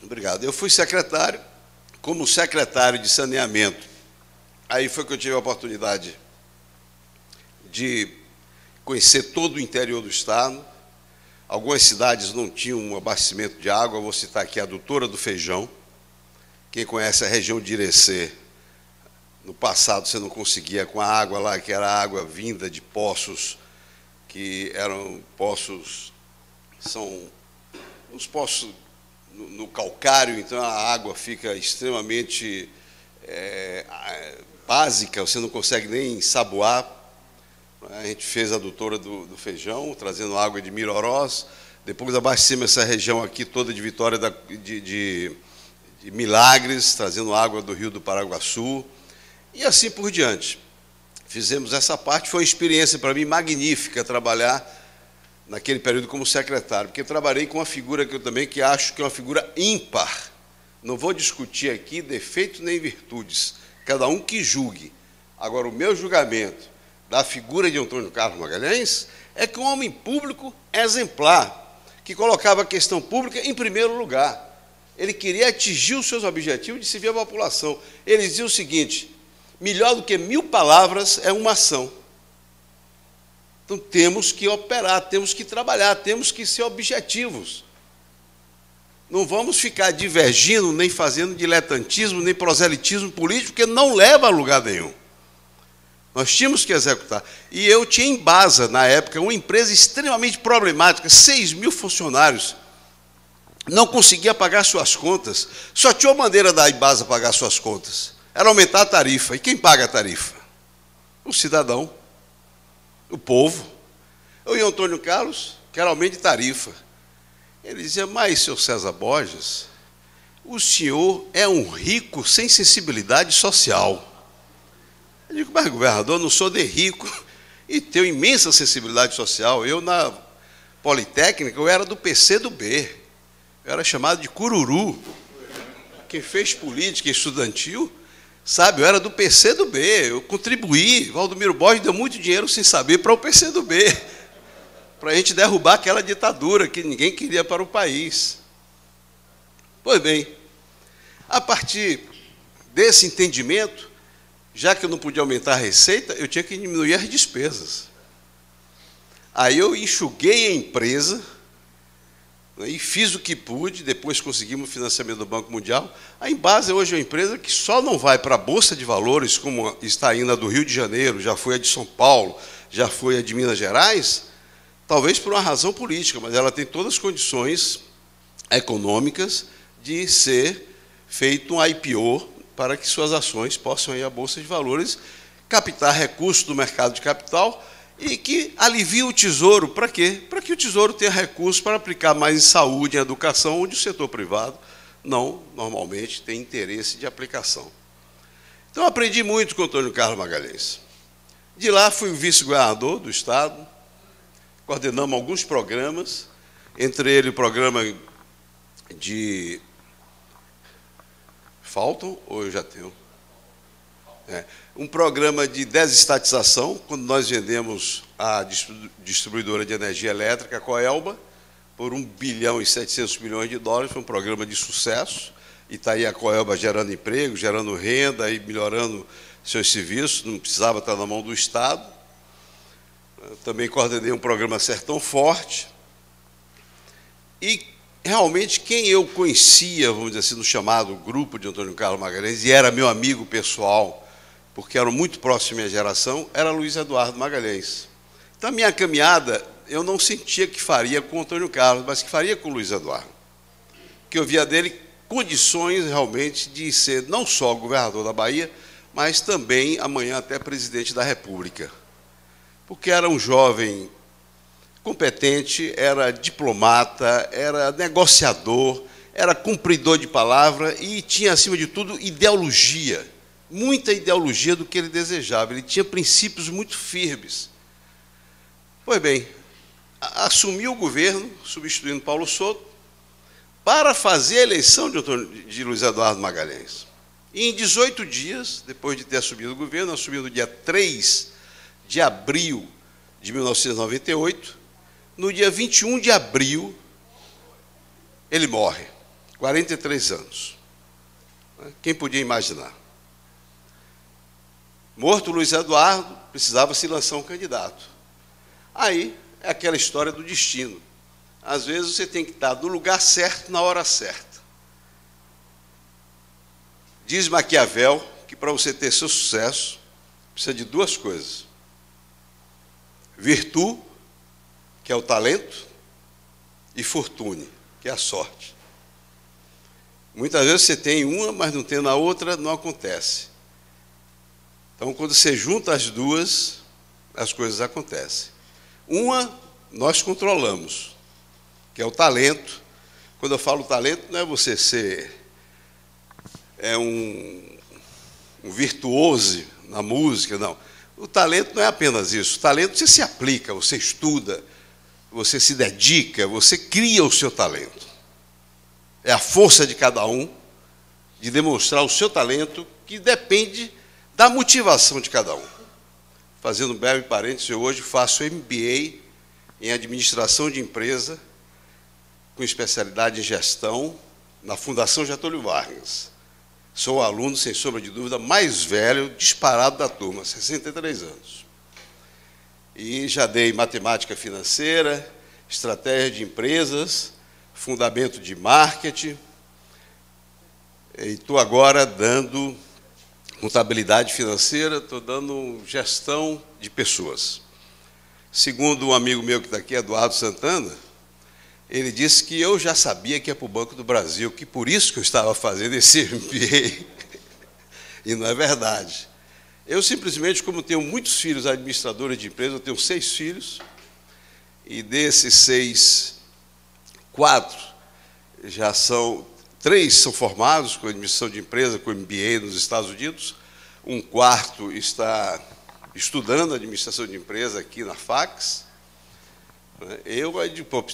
Obrigado. Eu fui secretário, como secretário de saneamento. Aí foi que eu tive a oportunidade de conhecer todo o interior do estado. Algumas cidades não tinham um abastecimento de água. Eu vou citar aqui a Adutora do Feijão. Quem conhece a região de Irecê, no passado você não conseguia com a água lá, que era água vinda de poços, que eram poços, são os poços no calcário, então a água fica extremamente básica, você não consegue nem ensaboar. A gente fez a Adutora do Feijão, trazendo água de Mirorós. Depois abastecemos essa região aqui toda de Vitória de Milagres, trazendo água do Rio do Paraguaçu. E assim por diante. Fizemos essa parte, foi uma experiência para mim magnífica trabalhar naquele período como secretário, porque trabalhei com uma figura que acho que é uma figura ímpar. Não vou discutir aqui defeitos nem virtudes, cada um que julgue. Agora, o meu julgamento da figura de Antônio Carlos Magalhães é que um homem público exemplar, que colocava a questão pública em primeiro lugar. Ele queria atingir os seus objetivos de servir a população. Ele dizia o seguinte: melhor do que 1000 palavras é uma ação. Então temos que operar, temos que trabalhar, temos que ser objetivos. Não vamos ficar divergindo, nem fazendo diletantismo, nem proselitismo político, porque não leva a lugar nenhum. Nós tínhamos que executar. E eu tinha em Embasa, na época, uma empresa extremamente problemática, 6.000 funcionários. Não conseguia pagar suas contas. Só tinha uma maneira da Embasa pagar suas contas. Era aumentar a tarifa. E quem paga a tarifa? O cidadão, o povo. Eu e o Antônio Carlos, que era aumento de tarifa. Ele dizia: mas, seu César Borges, o senhor é um rico sem sensibilidade social. Eu digo: mas, governador, eu não sou de rico e tenho imensa sensibilidade social. Eu, na Politécnica, eu era do PCdoB. Eu era chamado de cururu. Quem fez política estudantil, sabe, eu era do PCdoB. Eu contribuí. Valdomiro Borges deu muito dinheiro sem saber para o PCdoB, para a gente derrubar aquela ditadura que ninguém queria para o país. Pois bem, a partir desse entendimento, já que eu não podia aumentar a receita, eu tinha que diminuir as despesas. Aí eu enxuguei a empresa e fiz o que pude. Depois conseguimos o financiamento do Banco Mundial. A Embasa hoje é uma empresa que só não vai para a Bolsa de Valores, como está indo a do Rio de Janeiro, já foi a de São Paulo, já foi a de Minas Gerais, talvez por uma razão política, mas ela tem todas as condições econômicas de ser feito um IPO para que suas ações possam ir à Bolsa de Valores, captar recursos do mercado de capital e que alivie o Tesouro. Para quê? Para que o Tesouro tenha recursos para aplicar mais em saúde, em educação, onde o setor privado não, normalmente, tem interesse de aplicação. Então, aprendi muito com o Antônio Carlos Magalhães. De lá, fui o vice-governador do Estado, coordenamos alguns programas, entre eles o programa de... Faltam ou eu já tenho? Um programa de desestatização, quando nós vendemos a distribuidora de energia elétrica, a Coelba, por $1 bilhão e 700 milhões de dólares. Foi um programa de sucesso, e está aí a Coelba gerando emprego, gerando renda e melhorando seus serviços, não precisava estar na mão do Estado. Também coordenei um programa Sertão Forte. E, realmente, quem eu conhecia, vamos dizer assim, no chamado grupo de Antônio Carlos Magalhães, e era meu amigo pessoal, porque eram muito próximos à minha geração, era Luiz Eduardo Magalhães. Então, a minha caminhada, eu não sentia que faria com o Antônio Carlos, mas que faria com o Luiz Eduardo. Que eu via dele condições, realmente, de ser não só governador da Bahia, mas também, amanhã, até presidente da República. Porque era um jovem competente, era diplomata, era negociador, era cumpridor de palavra e tinha, acima de tudo, ideologia. muita ideologia do que ele desejava. Ele tinha princípios muito firmes. Pois bem, assumiu o governo, substituindo Paulo Souto, para fazer a eleição de Luiz Eduardo Magalhães. E em 18 dias, depois de ter assumido o governo, assumiu no dia 3 de abril de 1998, no dia 21 de abril, ele morre, 43 anos. Quem podia imaginar? Morto Luiz Eduardo, precisava se lançar um candidato. Aí é aquela história do destino. Às vezes você tem que estar no lugar certo, na hora certa. Diz Maquiavel que para você ter seu sucesso, precisa de duas coisas. Virtude, que é o talento, e fortune, que é a sorte. Muitas vezes você tem uma, mas não tem na outra, não acontece. Então, quando você junta as duas, as coisas acontecem. Uma, nós controlamos, que é o talento. Quando eu falo talento, não é você ser um virtuoso na música, não. O talento não é apenas isso. O talento você se aplica, você estuda, você se dedica, você cria o seu talento. É a força de cada um de demonstrar o seu talento, que depende da motivação de cada um. Fazendo um breve parênteses, eu hoje faço MBA em administração de empresa, com especialidade em gestão, na Fundação Getúlio Vargas. Sou o aluno, sem sombra de dúvida, mais velho, disparado da turma, 63 anos. E já dei matemática financeira, estratégia de empresas, fundamento de marketing, e estou agora dando contabilidade financeira, estou dando gestão de pessoas. Segundo um amigo meu que está aqui, Eduardo Santana, ele disse que eu já sabia que ia para o Banco do Brasil, que por isso que eu estava fazendo esse MBA. E não é verdade. Eu simplesmente, como tenho muitos filhos administradores de empresa, eu tenho 6 filhos, e desses 6, 4 já são, 3 são formados com administração de empresa, com MBA nos Estados Unidos, um quarto está estudando administração de empresa aqui na FACS. Eu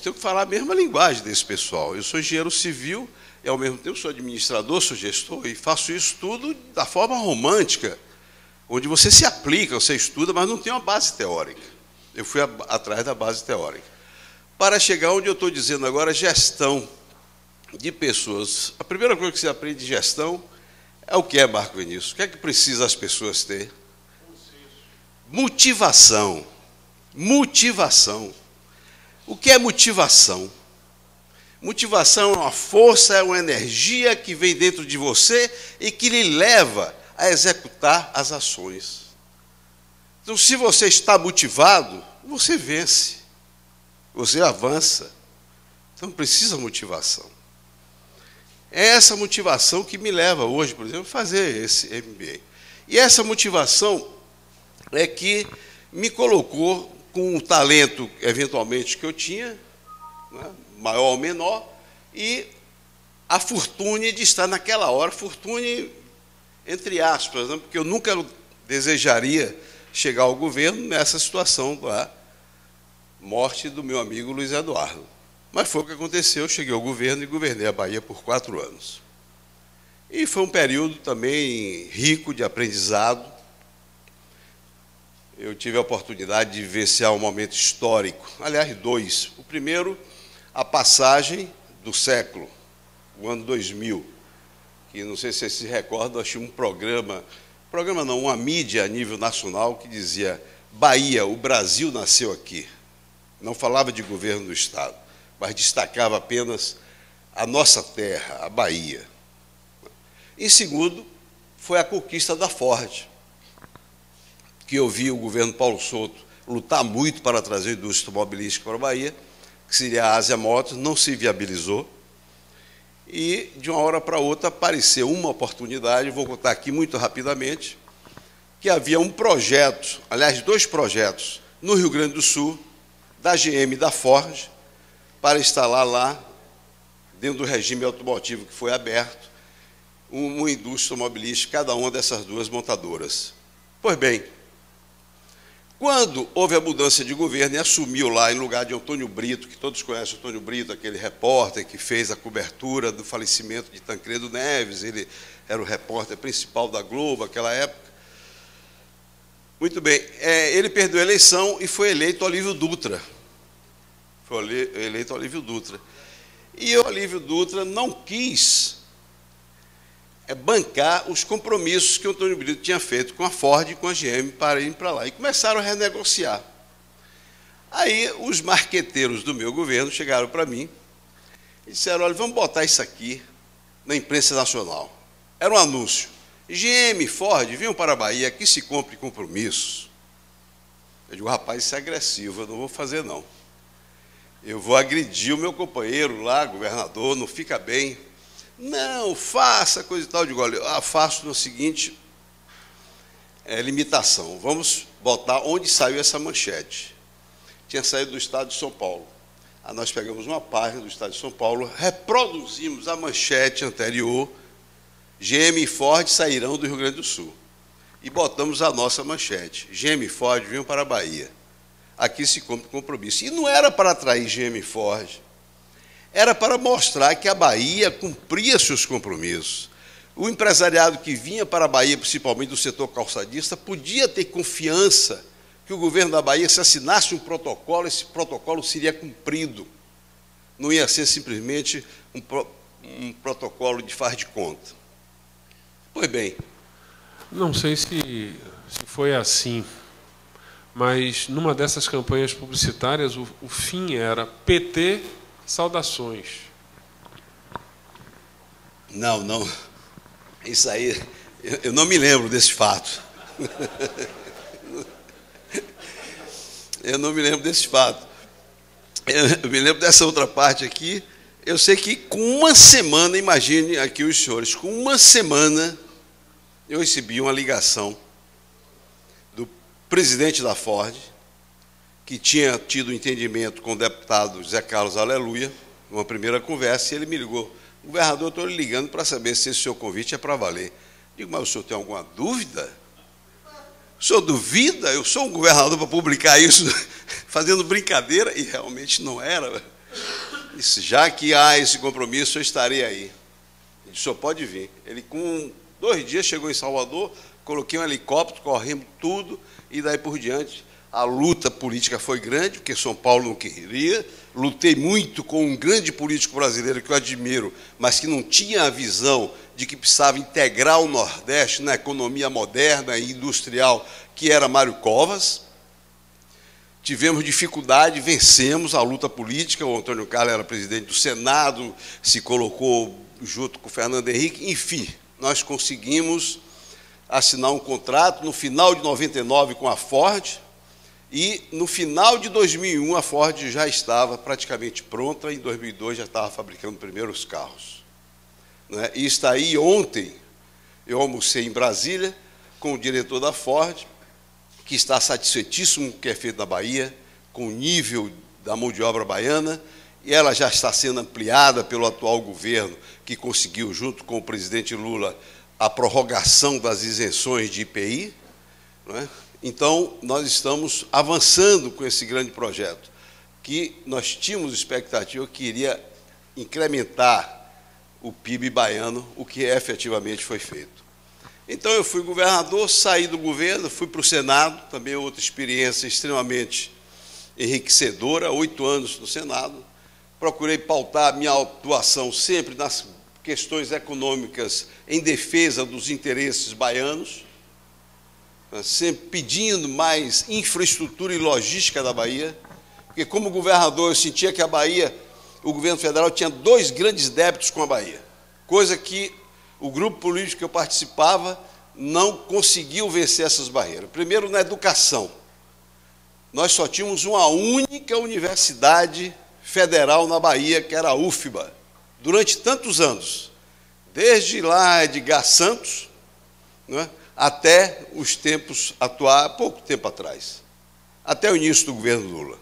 tenho que falar a mesma linguagem desse pessoal. Eu sou engenheiro civil e, ao mesmo tempo, sou administrador, sou gestor, e faço isso tudo da forma romântica, onde você se aplica, você estuda, mas não tem uma base teórica. Eu fui atrás da base teórica. Para chegar onde eu estou dizendo agora, gestão de pessoas. A primeira coisa que você aprende de gestão é o que é, Marco Vinícius? O que é que precisa as pessoas ter? Motivação. Motivação. O que é motivação? Motivação é uma força, é uma energia que vem dentro de você e que lhe leva a executar as ações. Então, se você está motivado, você vence, você avança. Então, precisa motivação. É essa motivação que me leva hoje, por exemplo, a fazer esse MBA. E essa motivação é que me colocou com o talento, eventualmente, que eu tinha, né, maior ou menor, e a fortuna de estar naquela hora, fortuna entre aspas, né, porque eu nunca desejaria chegar ao governo nessa situação da morte do meu amigo Luiz Eduardo. Mas foi o que aconteceu, eu cheguei ao governo e governei a Bahia por 4 anos. E foi um período também rico de aprendizado. Eu tive a oportunidade de vivenciar um momento histórico, aliás, 2. O primeiro, a passagem do século, o ano 2000, que não sei se vocês se recordam, eu tinha um programa não, uma mídia a nível nacional que dizia: Bahia, o Brasil nasceu aqui. Não falava de governo do Estado, mas destacava apenas a nossa terra, a Bahia. Em segundo, foi a conquista da Ford, que eu vi o governo Paulo Souto lutar muito para trazer a indústria automobilística para a Bahia, que seria a Ásia Motors, não se viabilizou. E, de uma hora para outra, apareceu uma oportunidade, vou contar aqui muito rapidamente, que havia um projeto, aliás, 2 projetos, no Rio Grande do Sul, da GM e da Ford, para instalar lá, dentro do regime automotivo que foi aberto, uma indústria automobilística, cada uma dessas duas montadoras. Pois bem, quando houve a mudança de governo e assumiu lá em lugar de Antônio Brito, que todos conhecem Antônio Brito, aquele repórter que fez a cobertura do falecimento de Tancredo Neves, ele era o repórter principal da Globo naquela época. Muito bem, ele perdeu a eleição e foi eleito Olívio Dutra. Foi eleito Olívio Dutra. E o Olívio Dutra não quis bancar os compromissos que o Antônio Brito tinha feito com a Ford e com a GM para ir para lá. E começaram a renegociar. Aí os marqueteiros do meu governo chegaram para mim e disseram, olha, vamos botar isso aqui na imprensa nacional. Era um anúncio. GM, Ford, venham para a Bahia, aqui se cumpre compromissos. Eu digo, rapaz, isso é agressivo, eu não vou fazer não. Eu vou agredir o meu companheiro lá, governador, não fica bem. Não, faça coisa e tal. Eu digo, olha, faço no seguinte limitação. Vamos botar onde saiu essa manchete. Tinha saído do estado de São Paulo. Aí nós pegamos uma página do estado de São Paulo, reproduzimos a manchete anterior, GM e Ford sairão do Rio Grande do Sul. E botamos a nossa manchete. GM e Ford vinham para a Bahia. Aqui se cumpre compromisso. E não era para atrair GM e Ford. Era para mostrar que a Bahia cumpria seus compromissos. O empresariado que vinha para a Bahia, principalmente do setor calçadista, podia ter confiança que o governo da Bahia, se assinasse um protocolo, esse protocolo seria cumprido. Não ia ser simplesmente um protocolo de faz de conta. Pois bem. Não sei se foi assim, mas numa dessas campanhas publicitárias, o fim era PT, saudações. Não. Isso aí, eu não me lembro desse fato. Eu não me lembro desse fato. Eu me lembro dessa outra parte aqui. Eu sei que com uma semana, imagine aqui os senhores, com uma semana eu recebi uma ligação do presidente da Ford, que tinha tido um entendimento com o deputado Zé Carlos Aleluia, uma primeira conversa, e ele me ligou. Governador, eu estou lhe ligando para saber se esse seu convite é para valer. Digo, mas o senhor tem alguma dúvida? O senhor duvida? Eu sou um governador para publicar isso fazendo brincadeira, e realmente não era. Disse, já que há esse compromisso, eu estarei aí. Ele disse, o senhor pode vir. Ele, com 2 dias, chegou em Salvador, coloquei um helicóptero, corremos tudo, e daí por diante, a luta política foi grande, porque São Paulo não queria. Lutei muito com um grande político brasileiro que eu admiro, mas que não tinha a visão de que precisava integrar o Nordeste na economia moderna e industrial, que era Mário Covas. Tivemos dificuldade, vencemos a luta política, o Antônio Carlos era presidente do Senado, se colocou junto com o Fernando Henrique, enfim, nós conseguimos assinar um contrato no final de 99 com a Ford, e no final de 2001 a Ford já estava praticamente pronta, em 2002 já estava fabricando primeiros carros. Né? E está aí, ontem eu almocei em Brasília com o diretor da Ford, que está satisfeitíssimo com o que é feito na Bahia, com o nível da mão de obra baiana, e ela já está sendo ampliada pelo atual governo, que conseguiu, junto com o presidente Lula, a prorrogação das isenções de IPI. Não é? Então, nós estamos avançando com esse grande projeto, que nós tínhamos expectativa que iria incrementar o PIB baiano, o que efetivamente foi feito. Então, eu fui governador, saí do governo, fui para o Senado, também outra experiência extremamente enriquecedora, 8 anos no Senado. Procurei pautar a minha atuação sempre nas questões econômicas em defesa dos interesses baianos, sempre pedindo mais infraestrutura e logística da Bahia, porque como governador eu sentia que a Bahia, o governo federal tinha 2 grandes débitos com a Bahia, coisa que o grupo político que eu participava não conseguiu vencer essas barreiras. Primeiro, na educação. Nós só tínhamos uma única universidade federal na Bahia, que era a UFBA, durante tantos anos, desde lá Edgar Santos, não é? Até os tempos atuais, pouco tempo atrás, até o início do governo Lula.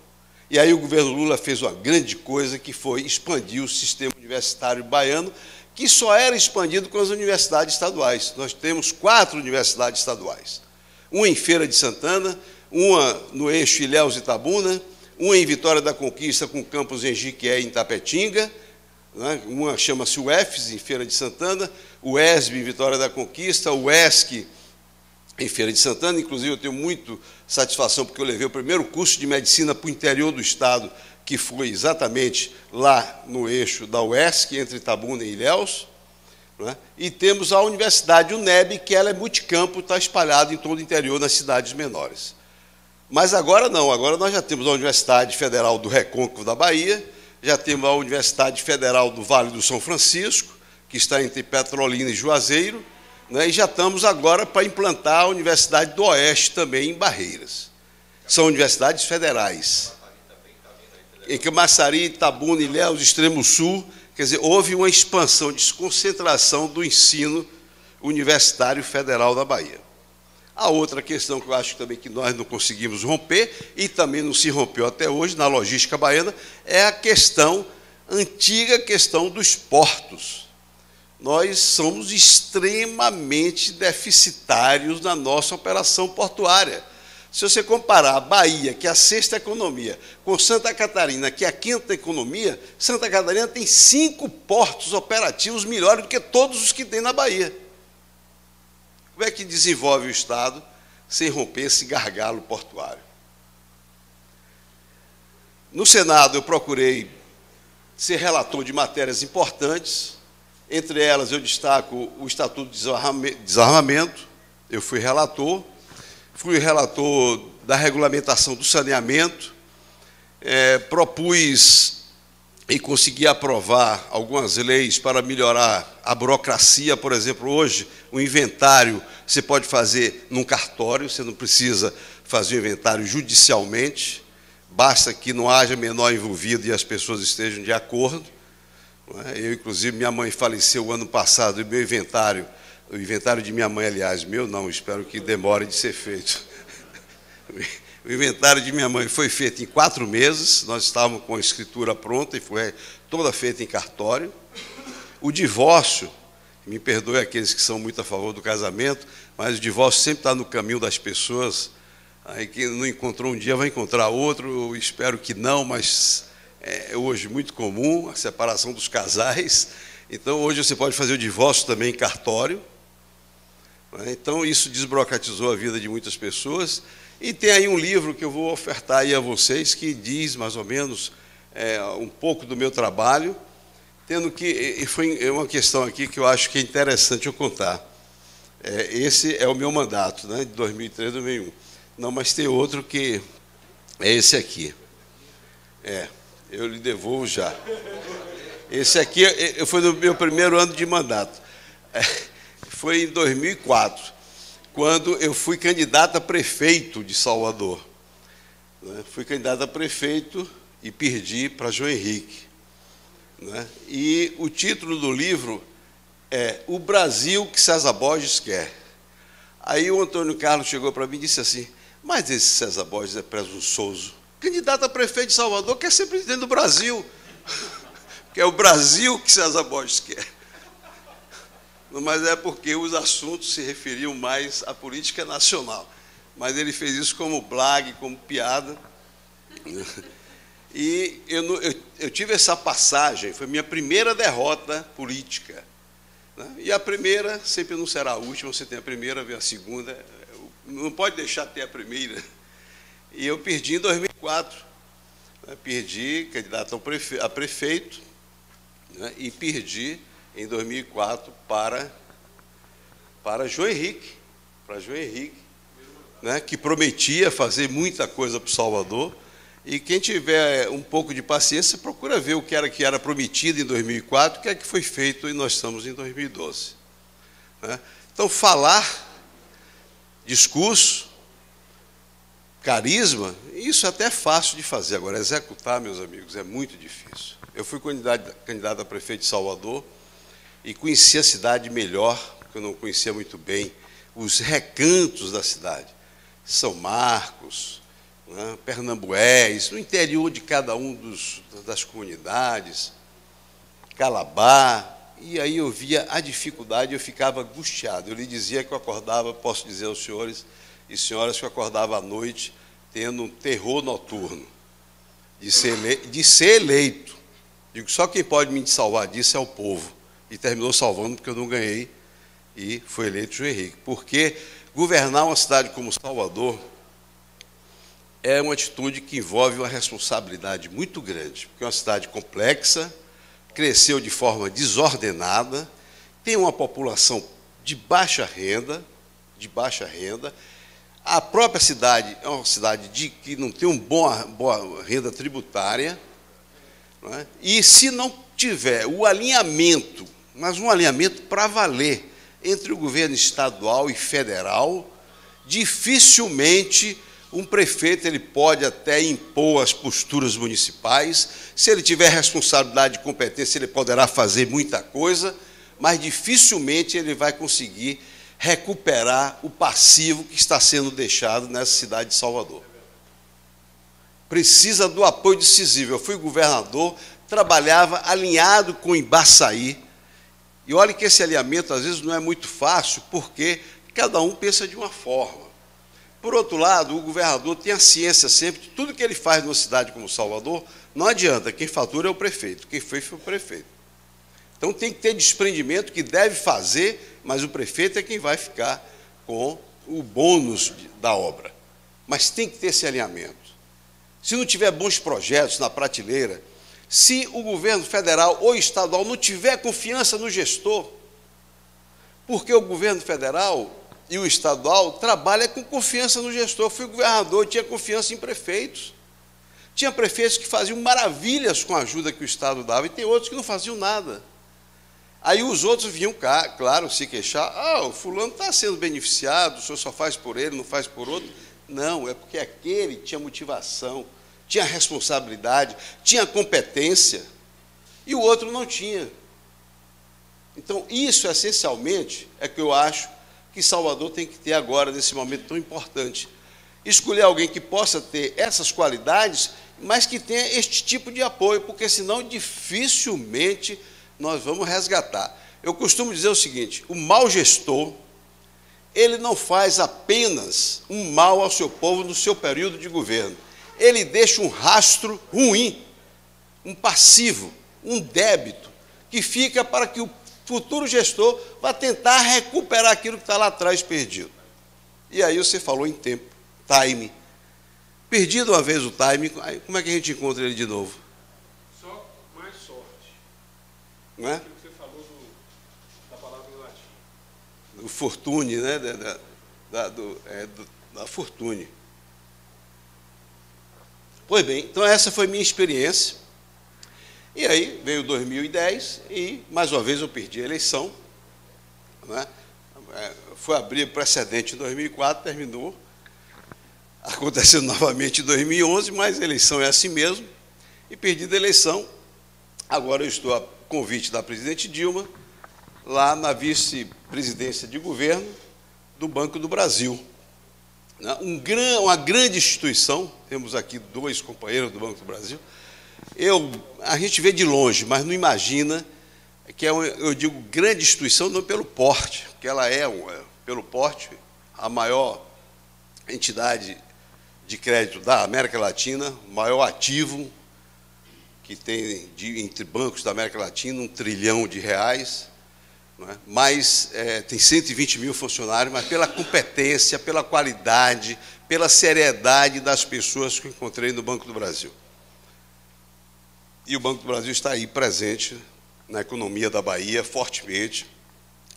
E aí o governo Lula fez uma grande coisa, que foi expandir o sistema universitário baiano, que só era expandido com as universidades estaduais. Nós temos 4 universidades estaduais. Uma em Feira de Santana, uma no eixo Ilhéus-Itabuna, uma em Vitória da Conquista, com campus em Jiquié e em Tapetinga, né? Uma chama-se UFES, em Feira de Santana, o ESB em Vitória da Conquista, o ESC em Feira de Santana. Inclusive, eu tenho muita satisfação, porque eu levei o primeiro curso de medicina para o interior do estado, que foi exatamente lá no eixo da UESC, entre Itabuna e Ilhéus. Né? E temos a Universidade UNEB, que ela é multicampo, está espalhada em todo o interior, nas cidades menores. Mas agora não, agora nós já temos a Universidade Federal do Recôncavo da Bahia, já temos a Universidade Federal do Vale do São Francisco, que está entre Petrolina e Juazeiro, né? E já estamos agora para implantar a Universidade do Oeste também em Barreiras. São universidades federais. Em Camaçari, Itabuna, Ilhéus, Extremo Sul, quer dizer, houve uma expansão, desconcentração do ensino universitário federal da Bahia. A outra questão que eu acho também que nós não conseguimos romper, e também não se rompeu até hoje na logística baiana, é a questão, antiga questão dos portos. Nós somos extremamente deficitários na nossa operação portuária. Se você comparar a Bahia, que é a 6ª economia, com Santa Catarina, que é a 5ª economia, Santa Catarina tem 5 portos operativos melhores do que todos os que tem na Bahia. Como é que desenvolve o Estado sem romper esse gargalo portuário? No Senado, eu procurei ser relator de matérias importantes. Entre elas, eu destaco o Estatuto de Desarmamento. Eu fui relator da regulamentação do saneamento, propus e consegui aprovar algumas leis para melhorar a burocracia. Por exemplo, hoje, o inventário você pode fazer num cartório, você não precisa fazer o inventário judicialmente, basta que não haja menor envolvido e as pessoas estejam de acordo. Eu, inclusive, minha mãe faleceu ano passado, e meu inventário, o inventário de minha mãe, aliás, meu não, espero que demore de ser feito. O inventário de minha mãe foi feito em 4 meses, nós estávamos com a escritura pronta e foi toda feita em cartório. O divórcio, me perdoe aqueles que são muito a favor do casamento, mas o divórcio sempre está no caminho das pessoas. Aí quem não encontrou um dia vai encontrar outro, eu espero que não, mas é hoje muito comum a separação dos casais. Então, hoje você pode fazer o divórcio também em cartório. Então, isso desburocratizou a vida de muitas pessoas. E tem aí um livro que eu vou ofertar aí a vocês, que diz mais ou menos um pouco do meu trabalho, tendo que, foi uma questão aqui que eu acho que é interessante eu contar. Esse é o meu mandato, né, de 2003 a 2001. Não, mas tem outro que é esse aqui. Eu lhe devolvo já. Esse aqui foi no meu primeiro ano de mandato. Foi em 2004. Quando eu fui candidato a prefeito de Salvador. Fui candidato a prefeito e perdi para João Henrique. E o título do livro é O Brasil que César Borges Quer. Aí o Antônio Carlos chegou para mim e disse assim: mas esse César Borges é presunçoso. Candidato a prefeito de Salvador quer ser presidente do Brasil. Que é o Brasil que César Borges quer. Mas é porque os assuntos se referiam mais à política nacional. Mas ele fez isso como blague, como piada. E eu tive essa passagem, foi minha primeira derrota política. E a primeira sempre não será a última, você tem a primeira, vem a segunda. Não pode deixar de ter a primeira. E eu perdi em 2004. Perdi candidato a prefeito, e perdi em 2004 para João Henrique, que prometia fazer muita coisa para o Salvador. E quem tiver um pouco de paciência, procura ver o que era prometido em 2004, o que é que foi feito, e nós estamos em 2012. Então, falar, discurso, carisma, isso até é fácil de fazer. Agora, executar, meus amigos, é muito difícil. Eu fui candidato a prefeito de Salvador e conheci a cidade melhor, porque eu não conhecia muito bem os recantos da cidade. São Marcos, Pernambués, no interior de cada um das comunidades, Calabá, E aí eu via a dificuldade, eu ficava angustiado. Eu lhe dizia que eu acordava, posso dizer aos senhores e senhoras, que eu acordava à noite tendo um terror noturno de ser eleito. Digo, só quem pode me salvar disso é o povo. E terminou salvando porque eu não ganhei e foi eleito João Henrique. Porque governar uma cidade como Salvador é uma atitude que envolve uma responsabilidade muito grande, porque é uma cidade complexa, cresceu de forma desordenada, tem uma população de baixa renda, a própria cidade é uma cidade que não tem uma boa renda tributária, não é? E se não tiver o alinhamento, mas um alinhamento para valer, entre o governo estadual e federal, dificilmente um prefeito ele pode até impor as posturas municipais. Se ele tiver responsabilidade e competência, ele poderá fazer muita coisa, mas dificilmente ele vai conseguir recuperar o passivo que está sendo deixado nessa cidade de Salvador. Precisa do apoio decisivo. Eu fui governador, trabalhava alinhado com o Embaçaí, e olha que esse alinhamento às vezes não é muito fácil, porque cada um pensa de uma forma. Por outro lado, o governador tem a ciência sempre de tudo que ele faz numa cidade como Salvador, não adianta, quem fatura é o prefeito, quem foi o prefeito. Então tem que ter desprendimento que deve fazer, mas o prefeito é quem vai ficar com o bônus da obra. Mas tem que ter esse alinhamento. Se não tiver bons projetos na prateleira, se o governo federal ou estadual não tiver confiança no gestor, porque o governo federal e o estadual trabalham com confiança no gestor. Eu fui governador, tinha confiança em prefeitos. Tinha prefeitos que faziam maravilhas com a ajuda que o Estado dava, e tem outros que não faziam nada. Aí os outros vinham, claro, se queixar, o fulano está sendo beneficiado, o senhor só faz por ele, não faz por outro. Não, é porque aquele tinha motivação, tinha responsabilidade, tinha competência, e o outro não tinha. Então, isso, essencialmente, é que eu acho que Salvador tem que ter agora, nesse momento tão importante. Escolher alguém que possa ter essas qualidades, mas que tenha este tipo de apoio, porque senão dificilmente nós vamos resgatar. Eu costumo dizer o seguinte, o mau gestor, ele não faz apenas um mal ao seu povo no seu período de governo. Ele deixa um rastro ruim, um passivo, um débito, que fica para que o futuro gestor vai tentar recuperar aquilo que está lá atrás perdido. E aí você falou em tempo, time. Perdido uma vez o time, como é que a gente encontra ele de novo? Só mais sorte. Não é? Aquilo que você falou da palavra em latim. O fortune, né? Da fortune. Pois bem, então essa foi minha experiência. E aí veio 2010 e, mais uma vez, eu perdi a eleição. Né? Foi abrir precedente em 2004, terminou acontecendo novamente em 2011, mas a eleição é assim mesmo. E perdi a eleição. Agora eu estou a convite da presidente Dilma, lá na vice-presidência de governo do Banco do Brasil. Uma grande instituição, temos aqui 2 companheiros do Banco do Brasil. A gente vê de longe, mas não imagina que eu digo grande instituição, não pelo porte, porque ela é, pelo porte, a maior entidade de crédito da América Latina, o maior ativo que tem entre bancos da América Latina, R$1 trilhão, não é? Mas tem 120 mil funcionários, mas pela competência, pela qualidade, pela seriedade das pessoas que eu encontrei no Banco do Brasil. E o Banco do Brasil está aí presente na economia da Bahia, fortemente,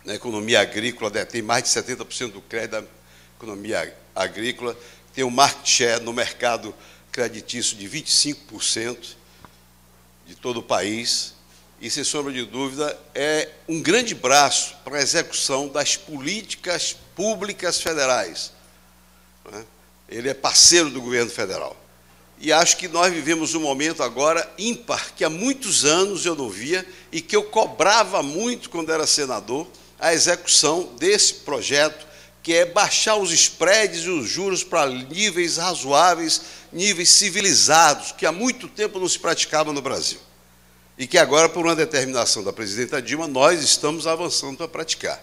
na economia agrícola, detém mais de 70% do crédito da economia agrícola, tem um market share no mercado creditício de 25% de todo o país, e, sem sombra de dúvida, é um grande braço para a execução das políticas públicas federais. Né? Ele é parceiro do governo federal. E acho que nós vivemos um momento agora ímpar, que há muitos anos eu não via, e que eu cobrava muito quando era senador, a execução desse projeto, que é baixar os spreads e os juros para níveis razoáveis, níveis civilizados, que há muito tempo não se praticava no Brasil. e que agora, por uma determinação da presidenta Dilma, nós estamos avançando para praticar.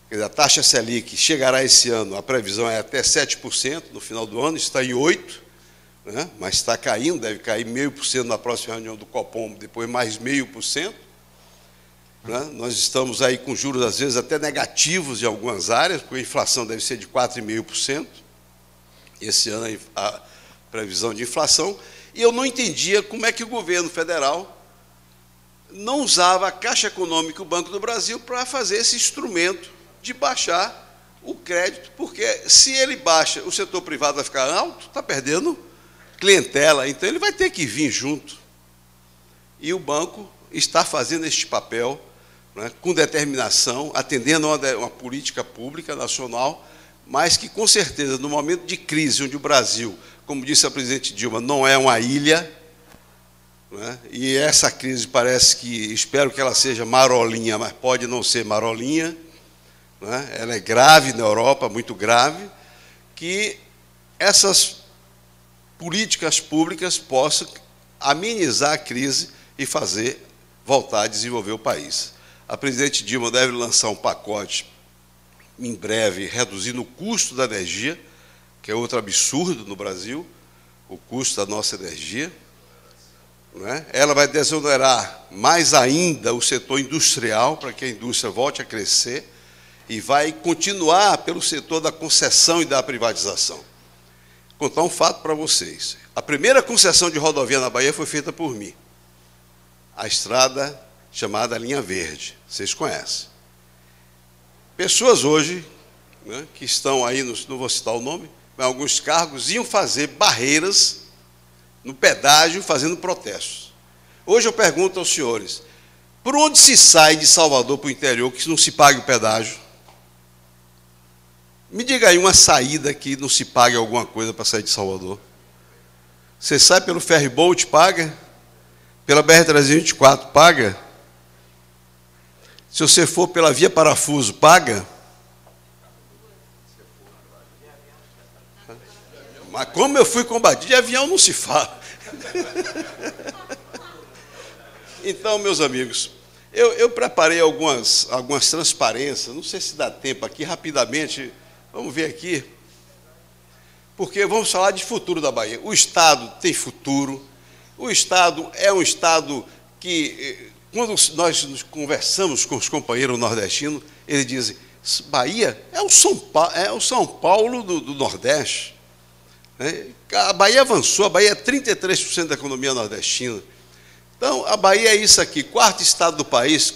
Quer dizer, a taxa Selic chegará esse ano, a previsão é até 7%, no final do ano, está em 8%, né? Mas está caindo, deve cair 0,5% na próxima reunião do Copom, depois mais 0,5%. Né? Nós estamos aí com juros, às vezes, até negativos em algumas áreas, porque a inflação deve ser de 4,5%. Esse ano a previsão de inflação. E eu não entendia como é que o governo federal não usava a Caixa Econômica e o Banco do Brasil para fazer esse instrumento de baixar o crédito, porque se ele baixa, o setor privado vai ficar alto, está perdendo clientela, então ele vai ter que vir junto. E o banco está fazendo este papel, né, com determinação, atendendo a uma política pública nacional, mas que, com certeza, no momento de crise, onde o Brasil, como disse a presidente Dilma, não é uma ilha, né, e essa crise parece que, espero que ela seja marolinha, mas pode não ser marolinha, né, ela é grave na Europa, muito grave, que essas políticas públicas possam amenizar a crise e fazer voltar a desenvolver o país. A presidente Dilma deve lançar um pacote em breve, reduzindo o custo da energia, que é outro absurdo no Brasil, o custo da nossa energia. Né? Ela vai desonerar mais ainda o setor industrial, para que a indústria volte a crescer, e vai continuar pelo setor da concessão e da privatização. Vou contar um fato para vocês. A primeira concessão de rodovia na Bahia foi feita por mim. A estrada chamada Linha Verde, vocês conhecem. Pessoas hoje, né, que estão aí, não vou citar o nome, mas alguns cargos iam fazer barreiras no pedágio, fazendo protestos. Hoje eu pergunto aos senhores, por onde se sai de Salvador para o interior que não se pague o pedágio? Me diga aí uma saída que não se pague alguma coisa para sair de Salvador. Você sai pelo ferryboat, paga? Pela BR-324, paga? Se você for pela Via Parafuso, paga? Mas como eu fui combatido, de avião não se fala. Então, meus amigos, eu preparei algumas transparências, não sei se dá tempo aqui, rapidamente, vamos ver aqui, porque vamos falar de futuro da Bahia. O Estado tem futuro, o Estado é um Estado que, quando nós conversamos com os companheiros nordestinos, eles dizem, Bahia é o São Paulo do Nordeste. A Bahia avançou, a Bahia é 33% da economia nordestina. Então, a Bahia é isso aqui, quarto estado do país,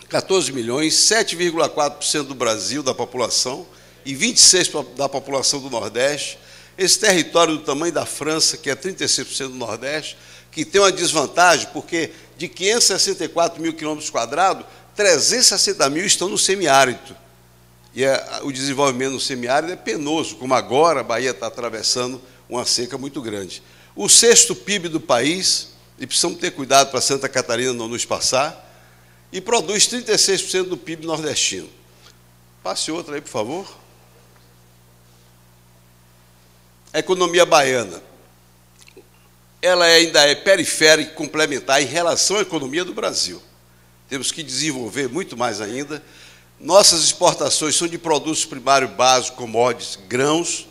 14 milhões, 7,4% do Brasil, da população, e 26% da população do Nordeste. Esse território do tamanho da França, que é 36% do Nordeste, que tem uma desvantagem, porque de 564 mil quilômetros quadrados, 360 mil estão no semiárido. E o desenvolvimento no semiárido é penoso, como agora a Bahia está atravessando uma seca muito grande. O sexto PIB do país, e precisamos ter cuidado para Santa Catarina não nos passar, e produz 36% do PIB nordestino. Passe outra aí, por favor. A economia baiana, ela ainda é periférica e complementar em relação à economia do Brasil. Temos que desenvolver muito mais ainda. Nossas exportações são de produtos primários básicos, commodities, grãos,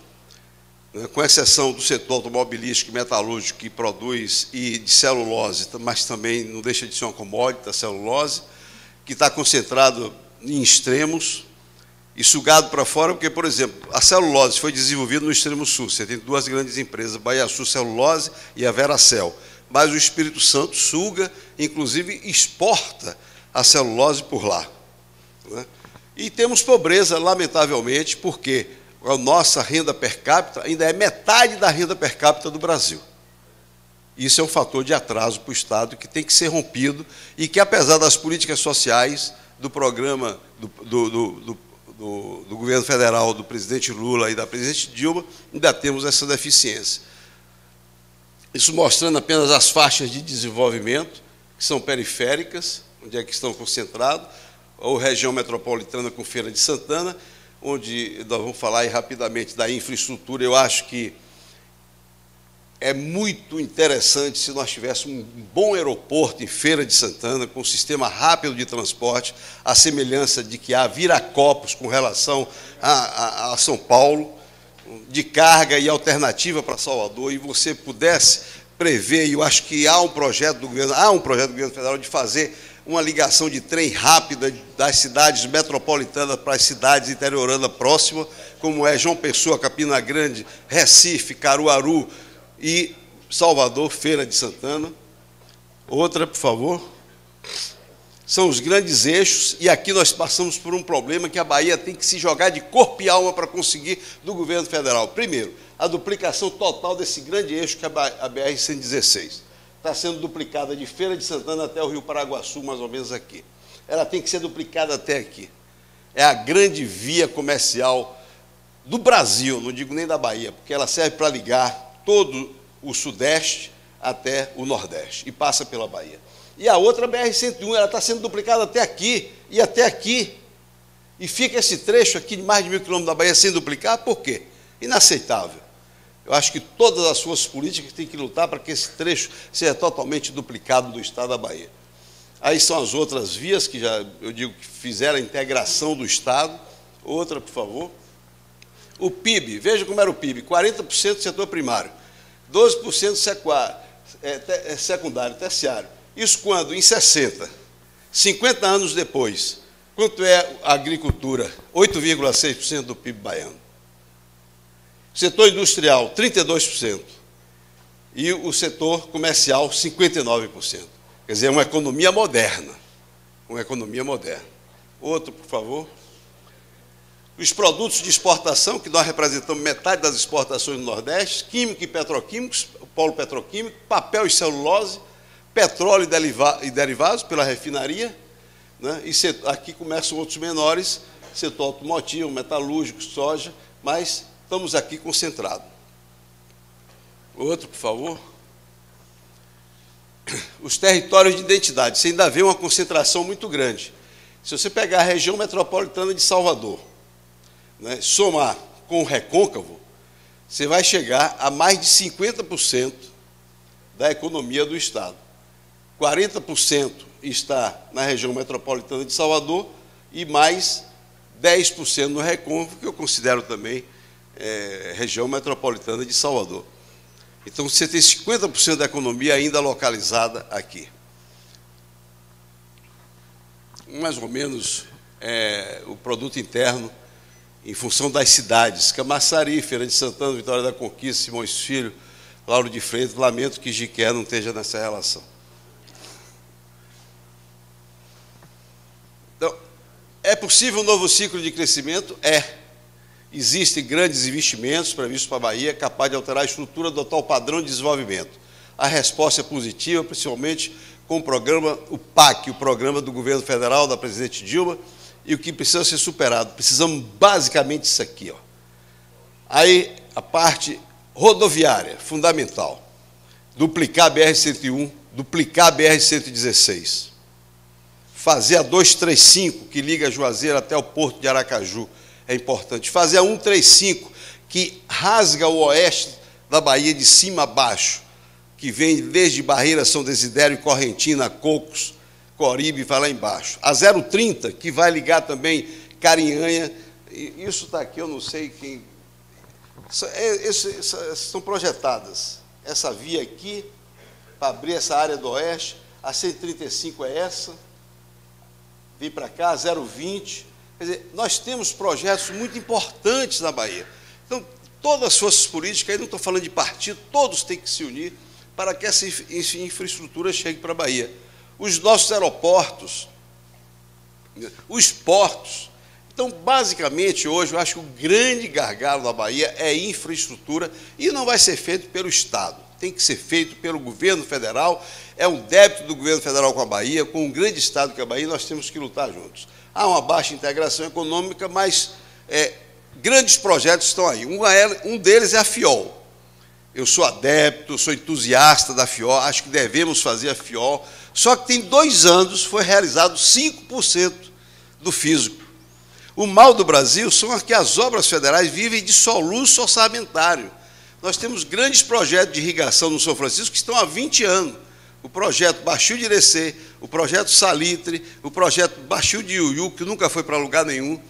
né, com exceção do setor automobilístico e metalúrgico, que produz, e de celulose, mas também não deixa de ser uma commodity, a celulose, que está concentrado em extremos e sugado para fora, porque, por exemplo, a celulose foi desenvolvida no extremo sul. Você tem duas grandes empresas, Bahia Sul Celulose e a Veracel. Mas o Espírito Santo suga, inclusive exporta a celulose por lá. Né? E temos pobreza, lamentavelmente, porque a nossa renda per capita ainda é metade da renda per capita do Brasil. Isso é um fator de atraso para o Estado que tem que ser rompido e que, apesar das políticas sociais, do programa do governo federal, do presidente Lula e da presidente Dilma, ainda temos essa deficiência. Isso mostrando apenas as faixas de desenvolvimento, que são periféricas, onde é que estão concentrados, ou região metropolitana com Feira de Santana, onde nós vamos falar aí rapidamente da infraestrutura. Eu acho que é muito interessante se nós tivéssemos um bom aeroporto em Feira de Santana, com um sistema rápido de transporte, a semelhança de que há Viracopos com relação a São Paulo, de carga e alternativa para Salvador, e você pudesse prever, e eu acho que há um projeto do governo federal de fazer uma ligação de trem rápida das cidades metropolitanas para as cidades interioranas próximas, como é João Pessoa, Campina Grande, Recife, Caruaru e Salvador, Feira de Santana. Outra, por favor. São os grandes eixos, e aqui nós passamos por um problema que a Bahia tem que se jogar de corpo e alma para conseguir do governo federal. Primeiro, a duplicação total desse grande eixo que é a BR-116. Está sendo duplicada de Feira de Santana até o Rio Paraguaçu, mais ou menos aqui. Ela tem que ser duplicada até aqui. É a grande via comercial do Brasil, não digo nem da Bahia, porque ela serve para ligar todo o Sudeste até o Nordeste, e passa pela Bahia. E a outra, a BR-101, ela está sendo duplicada até aqui e até aqui. E fica esse trecho aqui de mais de 1.000 quilômetros da Bahia sem duplicar, por quê? Inaceitável. Eu acho que todas as suas políticas têm que lutar para que esse trecho seja totalmente duplicado do estado da Bahia. Aí são as outras vias que já, eu digo, que fizeram a integração do estado. Outra, por favor. O PIB, veja como era o PIB, 40% do setor primário, 12% secundário, terciário. Isso quando? Em 60. 50 anos depois, quanto é a agricultura? 8,6% do PIB baiano. Setor industrial, 32%. E o setor comercial, 59%. Quer dizer, é uma economia moderna. Uma economia moderna. Outro, por favor. Os produtos de exportação, que nós representamos metade das exportações no Nordeste, químico e petroquímicos, o polo petroquímico, papel e celulose, petróleo e derivados pela refinaria, né? E aqui começam outros menores, setor automotivo, metalúrgico, soja, mas estamos aqui concentrados. Outro, por favor. Os territórios de identidade. Você ainda vê uma concentração muito grande. Se você pegar a região metropolitana de Salvador, né, somar com o recôncavo, você vai chegar a mais de 50% da economia do estado. 40% está na região metropolitana de Salvador e mais 10% no recôncavo, que eu considero também região metropolitana de Salvador. Então, você tem 50% da economia ainda localizada aqui. Mais ou menos o produto interno em função das cidades. Camaçari, Feira de Santana, Vitória da Conquista, Simões Filho, Lauro de Freitas. Lamento que Jiqué não esteja nessa relação. Então, é possível um novo ciclo de crescimento? Existem grandes investimentos previstos para a Bahia, capazes de alterar a estrutura do atual padrão de desenvolvimento. A resposta é positiva, principalmente com o programa, o PAC, o programa do governo federal, da presidente Dilma, e o que precisa ser superado. Precisamos basicamente disso aqui. Aí, a parte rodoviária, fundamental. Duplicar a BR-101, duplicar a BR-116. Fazer a 235, que liga Juazeiro até o porto de Aracaju, é importante. Fazer a 135, que rasga o oeste da Bahia de cima a baixo, que vem desde Barreira, São Desidério, Correntina, Cocos, Coribe, vai lá embaixo. A 030, que vai ligar também Carinhanha. Isso está aqui, eu não sei quem... São projetadas. Essa via aqui, para abrir essa área do oeste. A 135 é essa. Vem para cá, a 020... Quer dizer, nós temos projetos muito importantes na Bahia. Então, todas as forças políticas, aí não estou falando de partido, todos têm que se unir para que essa infraestrutura chegue para a Bahia. Os nossos aeroportos, os portos. Então, basicamente, hoje, eu acho que o grande gargalo da Bahia é infraestrutura e não vai ser feito pelo Estado. Tem que ser feito pelo governo federal. É um débito do governo federal com a Bahia, com um grande Estado que é a Bahia, nós temos que lutar juntos. Há uma baixa integração econômica, mas grandes projetos estão aí. Um deles é a FIOL. Eu sou adepto, sou entusiasta da FIOL, acho que devemos fazer a FIOL. Só que tem 2 anos foi realizado 5% do físico. O mal do Brasil são que as obras federais vivem de soluço orçamentário. Nós temos grandes projetos de irrigação no São Francisco que estão há 20 anos. O projeto Baixio de Irecê, o projeto Salitre, o projeto Baixio de Iuiú, que nunca foi para lugar nenhum.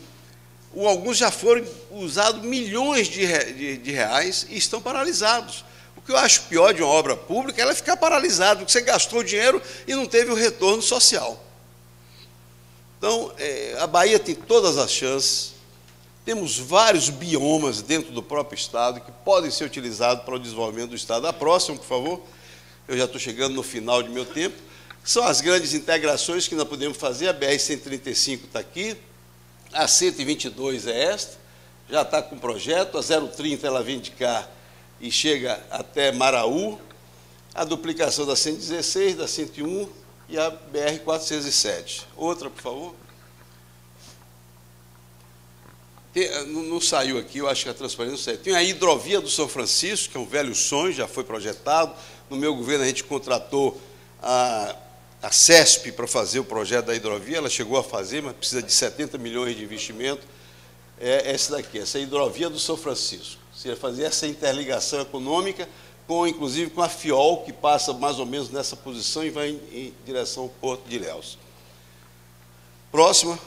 Alguns já foram usados milhões de reais e estão paralisados. O que eu acho pior de uma obra pública é ela ficar paralisada, porque você gastou dinheiro e não teve o retorno social. Então, a Bahia tem todas as chances. Temos vários biomas dentro do próprio Estado que podem ser utilizados para o desenvolvimento do Estado. A próxima, por favor. Eu já estou chegando no final de meu tempo. São as grandes integrações que nós podemos fazer. A BR-135 está aqui. A 122 é esta. Já está com projeto. A 030 ela vem de cá e chega até Maraú. A duplicação da 116, da 101 e a BR-407. Outra, por favor. Não saiu aqui, eu acho que a transparência não saiu. Tem a hidrovia do São Francisco, que é um velho sonho, já foi projetado. No meu governo, a gente contratou a CESP para fazer o projeto da hidrovia. Ela chegou a fazer, mas precisa de 70 milhões de investimento. É essa daqui, essa hidrovia do São Francisco. Você vai fazer essa interligação econômica, inclusive com a FIOL, que passa mais ou menos nessa posição e vai em direção ao Porto de Ilhéus. Próxima.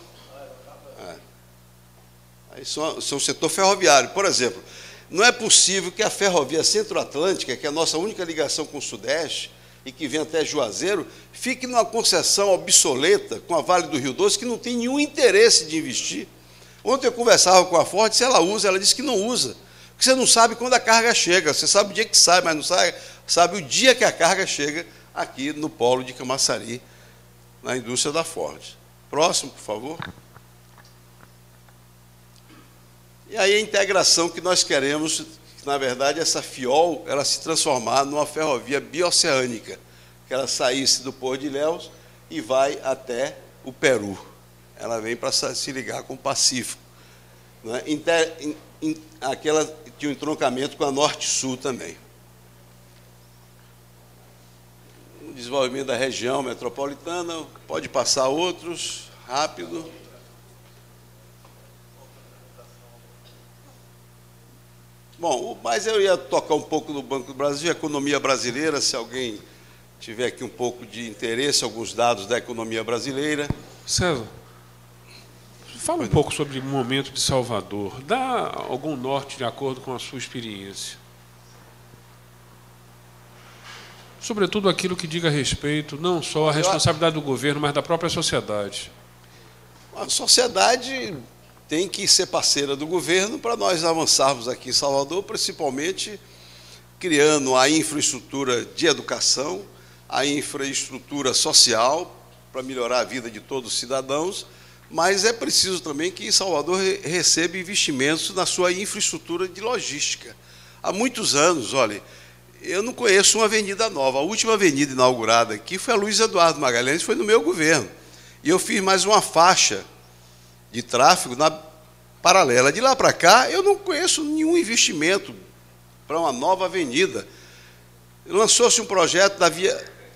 Aí são o setor ferroviário. Por exemplo, não é possível que a ferrovia Centro-Atlântica, que é a nossa única ligação com o Sudeste, e que vem até Juazeiro, fique numa concessão obsoleta com a Vale do Rio Doce, que não tem nenhum interesse de investir. Ontem eu conversava com a Ford, se ela usa, ela disse que não usa. Porque você não sabe quando a carga chega, você sabe o dia que sai, mas não sabe o dia que a carga chega aqui no polo de Camaçari, na indústria da Ford. Próximo, por favor. E aí a integração que nós queremos, que, na verdade, essa FIOL, ela se transformar numa ferrovia bioceânica, que ela saísse do Porto de Ilhéus e vai até o Peru. Ela vem para se ligar com o Pacífico. Né? Aquela tinha um entroncamento com a Norte-Sul também. O desenvolvimento da região metropolitana, pode passar outros, rápido. Bom, mas eu ia tocar um pouco no Banco do Brasil, economia brasileira, se alguém tiver aqui um pouco de interesse, alguns dados da economia brasileira. César, fala um pouco sobre o momento de Salvador. Dá algum norte de acordo com a sua experiência? Sobretudo aquilo que diga respeito, não só à responsabilidade do governo, mas da própria sociedade. A sociedade tem que ser parceira do governo para nós avançarmos aqui em Salvador, principalmente criando a infraestrutura de educação, a infraestrutura social, para melhorar a vida de todos os cidadãos, mas é preciso também que Salvador receba investimentos na sua infraestrutura de logística. Há muitos anos, olha, eu não conheço uma avenida nova. A última avenida inaugurada aqui foi a Luiz Eduardo Magalhães, foi no meu governo. E eu fiz mais uma faixa de tráfego na paralela. De lá para cá, eu não conheço nenhum investimento para uma nova avenida. Lançou-se um projeto da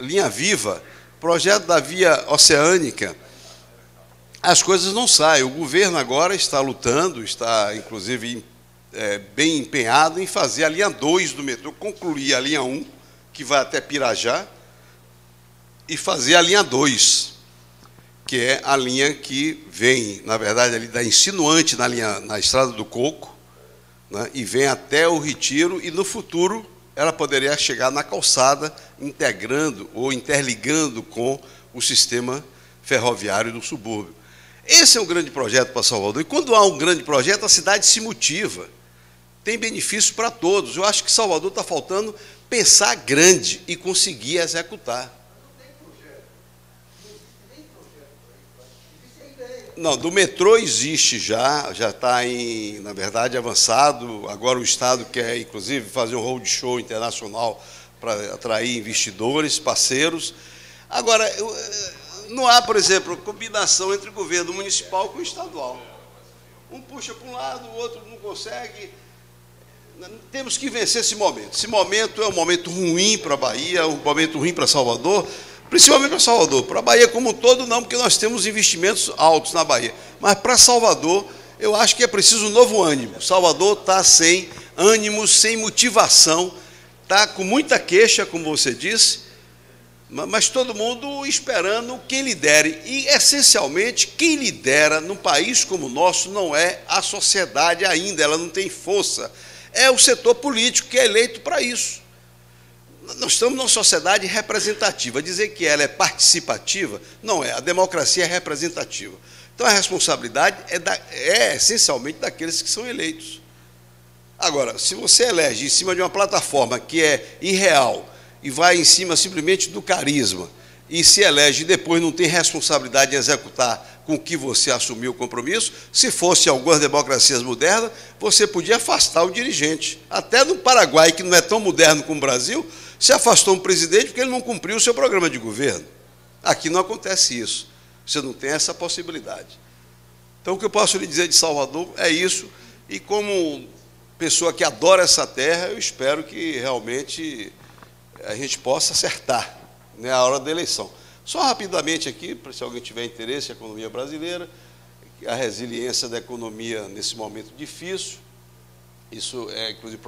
Linha Viva, projeto da Via Oceânica. As coisas não saem. O governo agora está lutando, está, inclusive, bem empenhado em fazer a linha 2 do metrô, concluir a linha 1, que vai até Pirajá, e fazer a linha 2, que é a linha que vem, na verdade, ali da Insinuante, na Estrada do Coco, né, e vem até o Retiro, e no futuro ela poderia chegar na calçada, integrando ou interligando com o sistema ferroviário do subúrbio. Esse é um grande projeto para Salvador, e quando há um grande projeto, a cidade se motiva, tem benefício para todos. Eu acho que Salvador está faltando pensar grande e conseguir executar. Não, do metrô existe já está, na verdade, avançado. Agora o Estado quer, inclusive, fazer um roadshow internacional para atrair investidores, parceiros. Agora, não há, por exemplo, combinação entre o governo municipal com o estadual. Um puxa para um lado, o outro não consegue. Temos que vencer esse momento. Esse momento é um momento ruim para a Bahia, um momento ruim para Salvador, principalmente para Salvador. Para a Bahia como um todo, não, porque nós temos investimentos altos na Bahia. Mas para Salvador, eu acho que é preciso um novo ânimo. Salvador está sem ânimos, sem motivação, está com muita queixa, como você disse, mas todo mundo esperando quem lidere. E, essencialmente, quem lidera num país como o nosso não é a sociedade ainda, ela não tem força. É o setor político que é eleito para isso. Nós estamos numa sociedade representativa. Dizer que ela é participativa, não é. A democracia é representativa. Então, a responsabilidade é essencialmente daqueles que são eleitos. Agora, se você elege em cima de uma plataforma que é irreal e vai em cima simplesmente do carisma e se elege e depois não tem responsabilidade de executar com o que você assumiu o compromisso, se fosse algumas democracias modernas, você podia afastar o dirigente. Até no Paraguai, que não é tão moderno como o Brasil, se afastou um presidente porque ele não cumpriu o seu programa de governo. Aqui não acontece isso. Você não tem essa possibilidade. Então, o que eu posso lhe dizer de Salvador é isso, e como pessoa que adora essa terra, eu espero que realmente a gente possa acertar, né, a hora da eleição. Só rapidamente aqui, para se alguém tiver interesse em economia brasileira, a resiliência da economia nesse momento difícil, isso inclusive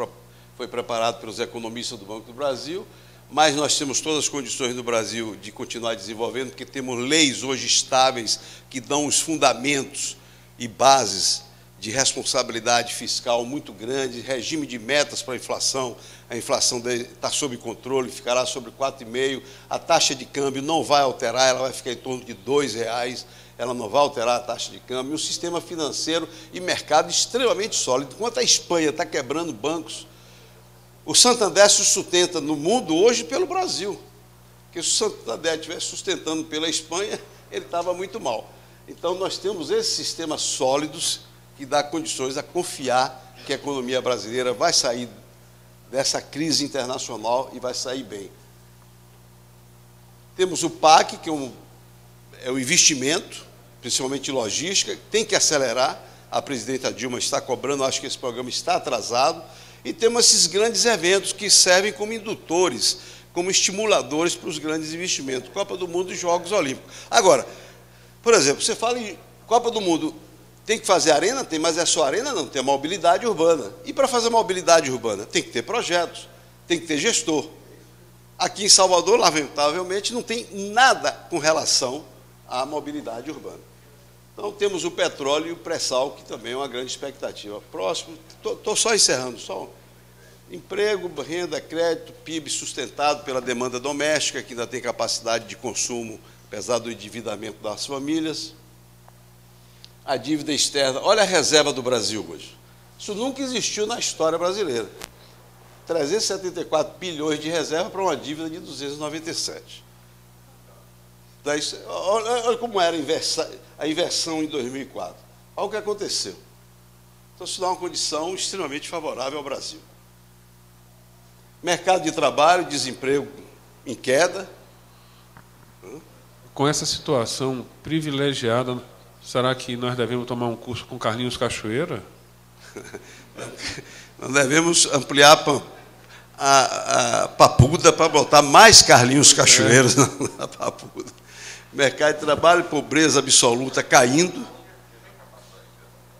foi preparado pelos economistas do Banco do Brasil, mas nós temos todas as condições no Brasil de continuar desenvolvendo, porque temos leis hoje estáveis que dão os fundamentos e bases de responsabilidade fiscal muito grande, regime de metas para a inflação está sob controle, ficará sobre 4,5%, a taxa de câmbio não vai alterar, ela vai ficar em torno de R$2, ela não vai alterar a taxa de câmbio, um sistema financeiro e mercado extremamente sólido. Enquanto a Espanha está quebrando bancos, o Santander se sustenta no mundo hoje pelo Brasil, porque se o Santander estivesse sustentando pela Espanha, ele estava muito mal. Então, nós temos esses sistemas sólidos que dá condições a confiar que a economia brasileira vai sair dessa crise internacional e vai sair bem. Temos o PAC, que é o investimento, principalmente logística, tem que acelerar. A presidenta Dilma está cobrando, acho que esse programa está atrasado. E temos esses grandes eventos que servem como indutores, como estimuladores para os grandes investimentos. Copa do Mundo e Jogos Olímpicos. Agora, por exemplo, você fala em Copa do Mundo, tem que fazer arena? Tem, mas é só arena? Não, tem a mobilidade urbana. E para fazer mobilidade urbana, tem que ter projetos, tem que ter gestor. Aqui em Salvador, lamentavelmente, não tem nada com relação à mobilidade urbana. Então, temos o petróleo e o pré-sal, que também é uma grande expectativa. Próximo, estou só encerrando, emprego, renda, crédito, PIB sustentado pela demanda doméstica, que ainda tem capacidade de consumo, apesar do endividamento das famílias. A dívida externa, olha a reserva do Brasil hoje. Isso nunca existiu na história brasileira. 374 bilhões de reserva para uma dívida de 297. Olha como era a inversão em 2004. Olha o que aconteceu. Então, isso dá uma condição extremamente favorável ao Brasil. Mercado de trabalho, desemprego em queda. Com essa situação privilegiada, será que nós devemos tomar um curso com Carlinhos Cachoeira? Nós devemos ampliar a papuda para botar mais Carlinhos Cachoeiras na papuda. Mercado de trabalho, pobreza absoluta caindo.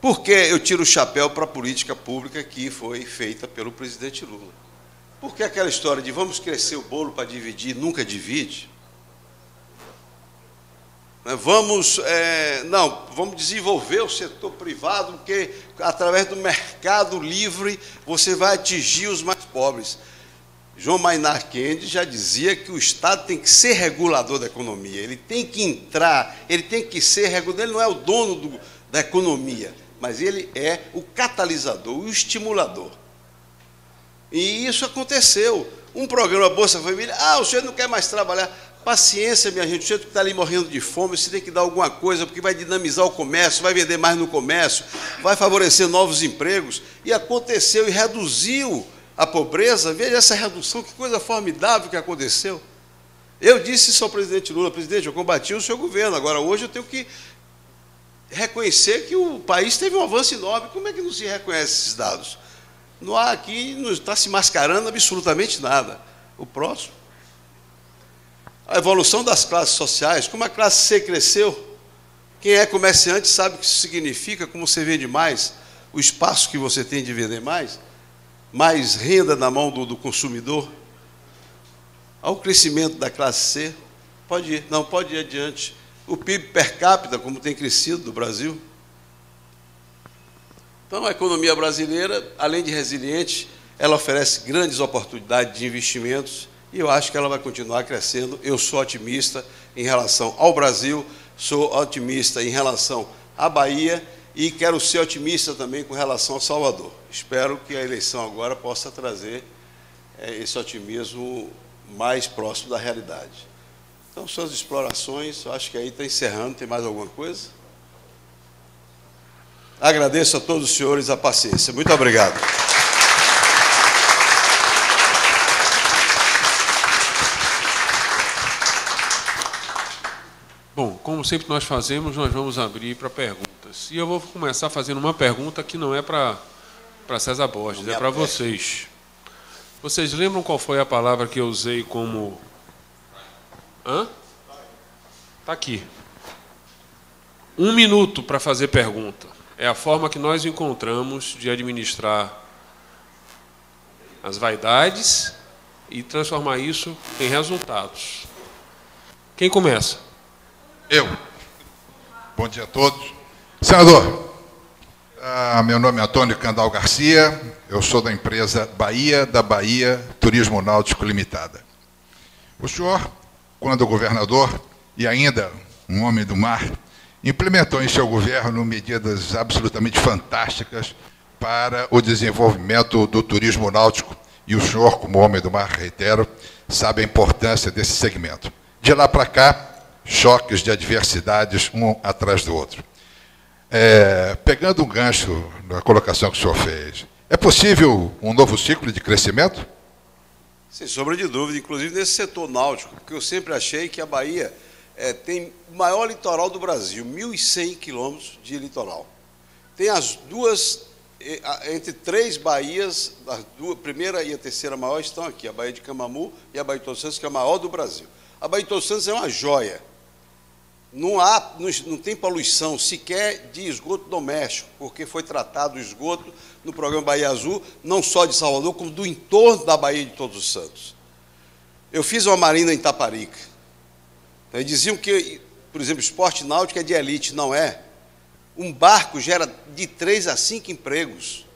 Por que eu tiro o chapéu para a política pública que foi feita pelo presidente Lula? Porque aquela história de vamos crescer o bolo para dividir, nunca divide. Vamos desenvolver o setor privado, porque através do mercado livre você vai atingir os mais pobres. João Maynard Keynes já dizia que o Estado tem que ser regulador da economia, ele tem que entrar, ele tem que ser regulador, ele não é o dono da economia, mas ele é o catalisador, o estimulador. E isso aconteceu. Um programa Bolsa Família, o senhor não quer mais trabalhar. Paciência, minha gente, o senhor que está ali morrendo de fome, você tem que dar alguma coisa, porque vai dinamizar o comércio, vai vender mais no comércio, vai favorecer novos empregos. E aconteceu e reduziu a pobreza. Veja essa redução, que coisa formidável que aconteceu. Eu disse isso ao presidente Lula: presidente, eu combati o seu governo, agora hoje eu tenho que reconhecer que o país teve um avanço enorme. Como é que não se reconhece esses dados? Não há aqui, não está se mascarando absolutamente nada. O próximo. A evolução das classes sociais, como a classe C cresceu. Quem é comerciante sabe o que isso significa, como você vende mais, o espaço que você tem de vender mais. mais renda na mão do consumidor, ao crescimento da classe C, pode ir, não, pode ir adiante. O PIB per capita, como tem crescido no Brasil. Então, a economia brasileira, além de resiliente, ela oferece grandes oportunidades de investimentos e eu acho que ela vai continuar crescendo. Eu sou otimista em relação ao Brasil, sou otimista em relação à Bahia e quero ser otimista também com relação ao Salvador. Espero que a eleição agora possa trazer esse otimismo mais próximo da realidade. Então, suas explorações, eu acho que aí está encerrando. Tem mais alguma coisa? Agradeço a todos os senhores a paciência. Muito obrigado. Bom, como sempre nós fazemos, nós vamos abrir para perguntas. E eu vou começar fazendo uma pergunta que não é para César Borges, é para vocês. Vocês lembram qual foi a palavra que eu usei como... Hã? Está aqui. 1 minuto para fazer pergunta. É a forma que nós encontramos de administrar as vaidades e transformar isso em resultados. Quem começa? Eu. Bom dia a todos. Senador, meu nome é Antônio Candal Garcia, eu sou da empresa da Bahia Turismo Náutico Limitada. O senhor, quando governador e ainda um homem do mar, implementou em seu governo medidas absolutamente fantásticas para o desenvolvimento do turismo náutico e o senhor, como homem do mar, reitero, sabe a importância desse segmento. De lá para cá, choques de adversidades um atrás do outro. Pegando um gancho na colocação que o senhor fez, é possível um novo ciclo de crescimento? Sem sombra de dúvida, inclusive nesse setor náutico, porque eu sempre achei que a Bahia tem o maior litoral do Brasil, 1.100 quilômetros de litoral. Tem as duas, entre 3 baías, a primeira e a terceira maior estão aqui, a Baía de Camamu e a Baía de Todos Santos, que é a maior do Brasil. A Baía de Todos Santos é uma joia. Não tem poluição sequer de esgoto doméstico, porque foi tratado o esgoto no programa Bahia Azul, não só de Salvador, como do entorno da Baía de Todos os Santos. Eu fiz uma marina em Itaparica. Eles diziam que, por exemplo, esporte náutico é de elite, não é. Um barco gera de 3 a 5 empregos.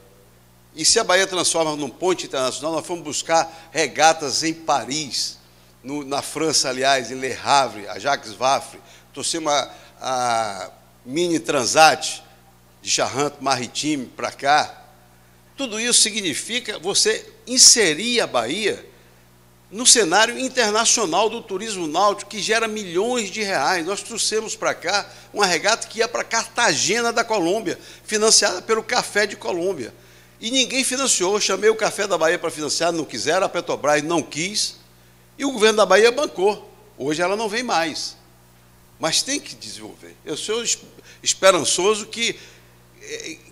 E se a Bahia transforma num ponte internacional, nós fomos buscar regatas em Paris, na França, aliás, em Le Havre, a Jacques Vabre, trouxemos a mini Transat de Charente-Maritime para cá. Tudo isso significa você inserir a Bahia no cenário internacional do turismo náutico, que gera milhões de reais. Nós trouxemos para cá uma regata que ia para Cartagena da Colômbia, financiada pelo Café de Colômbia. E ninguém financiou. Eu chamei o Café da Bahia para financiar, não quiseram, a Petrobras não quis, e o governo da Bahia bancou. Hoje ela não vem mais. Mas tem que desenvolver. Eu sou esperançoso que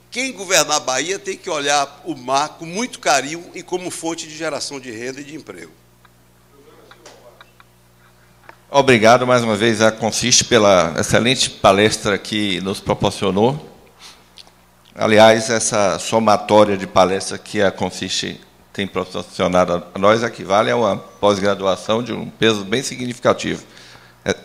quem governar a Bahia tem que olhar o mar com muito carinho e como fonte de geração de renda e de emprego. Obrigado mais uma vez à Consiste pela excelente palestra que nos proporcionou. Aliás, essa somatória de palestras que a Consiste tem proporcionado a nós equivale a uma pós-graduação de um peso bem significativo.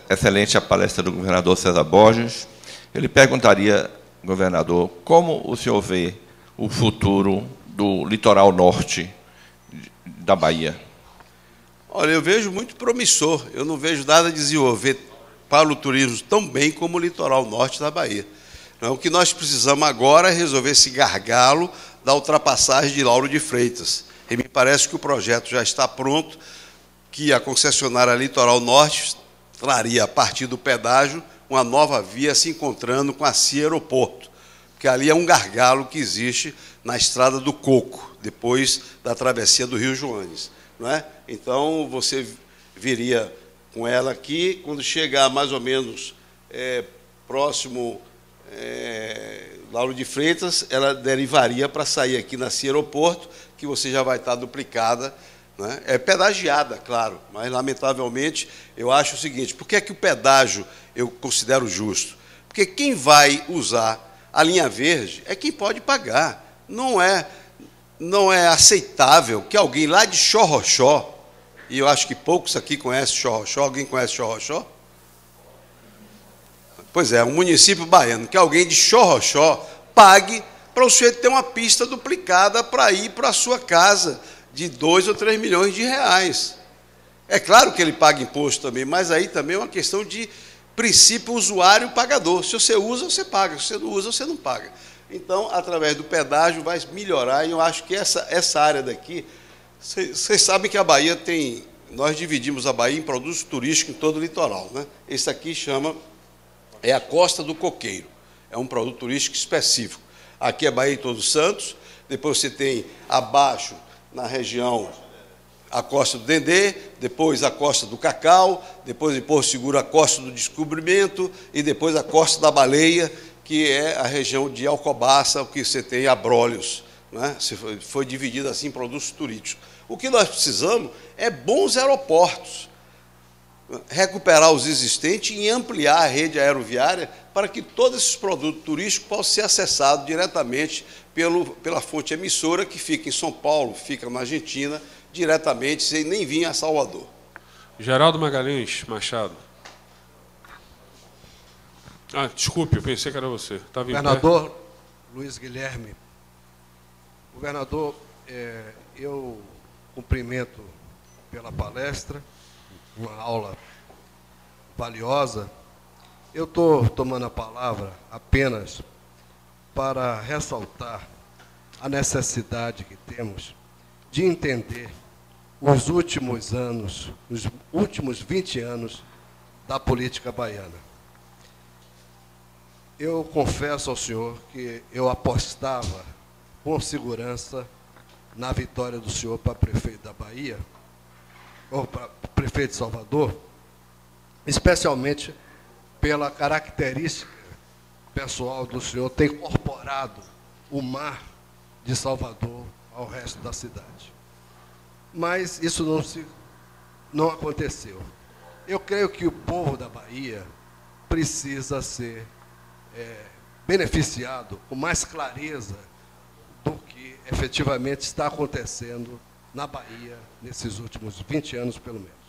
Excelente a palestra do governador César Borges. Ele perguntaria, governador, como o senhor vê o futuro do litoral norte da Bahia? Olha, eu vejo muito promissor. Eu não vejo nada desenvolver para o turismo tão bem como o litoral norte da Bahia. Então, o que nós precisamos agora é resolver esse gargalo da ultrapassagem de Lauro de Freitas. E me parece que o projeto já está pronto, que a concessionária Litoral Norte traria, a partir do pedágio, uma nova via se encontrando com a CIA Aeroporto, porque ali é um gargalo que existe na Estrada do Coco, depois da travessia do Rio Joanes. Não é? Então, você viria com ela aqui, quando chegar mais ou menos próximo Lauro de Freitas, ela derivaria para sair aqui na CIA Aeroporto, que você já vai estar duplicada, né? É pedagiada, claro, mas, lamentavelmente, eu acho o seguinte: por que é que o pedágio eu considero justo? Porque quem vai usar a linha verde é quem pode pagar, não é não é aceitável que alguém lá de Xorroxó, e eu acho que poucos aqui conhecem Xorroxó, alguém conhece Xorroxó? Pois é, um município baiano, que alguém de Xorroxó pague para o sujeito ter uma pista duplicada para ir para a sua casa de 2 ou 3 milhões de reais. É claro que ele paga imposto também, mas aí também é uma questão de princípio usuário-pagador. Se você usa, você paga. Se você não usa, você não paga. Então, através do pedágio, vai melhorar. E eu acho que essa área daqui... Vocês sabem que a Bahia tem... Nós dividimos a Bahia em produtos turísticos em todo o litoral, né? Esse aqui é a Costa do Coqueiro. É um produto turístico específico. Aqui é Bahia de Todos os Santos. Depois você tem abaixo, na região... a Costa do Dendê, depois a Costa do Cacau, depois em Porto Seguro a Costa do Descobrimento e depois a Costa da Baleia, que é a região de Alcobaça, que você tem Abrolhos, né? Foi dividido assim em produtos turísticos. O que nós precisamos é bons aeroportos, recuperar os existentes e ampliar a rede aeroviária para que todos esses produtos turísticos possam ser acessados diretamente pela fonte emissora, que fica em São Paulo, fica na Argentina, diretamente, sem nem vir a Salvador. Geraldo Magalhães Machado. Desculpe, eu pensei que era você. Estava em pé. Governador Luiz Guilherme. Governador, eu cumprimento pela palestra, uma aula valiosa. Eu estou tomando a palavra apenas para ressaltar a necessidade que temos de entender os últimos anos, os últimos 20 anos da política baiana. Eu confesso ao senhor que eu apostava com segurança na vitória do senhor para prefeito da Bahia, ou para prefeito de Salvador, especialmente pela característica pessoal do senhor ter incorporado o mar de Salvador ao resto da cidade. Mas isso não aconteceu. Eu creio que o povo da Bahia precisa ser beneficiado com mais clareza do que efetivamente está acontecendo na Bahia nesses últimos 20 anos, pelo menos.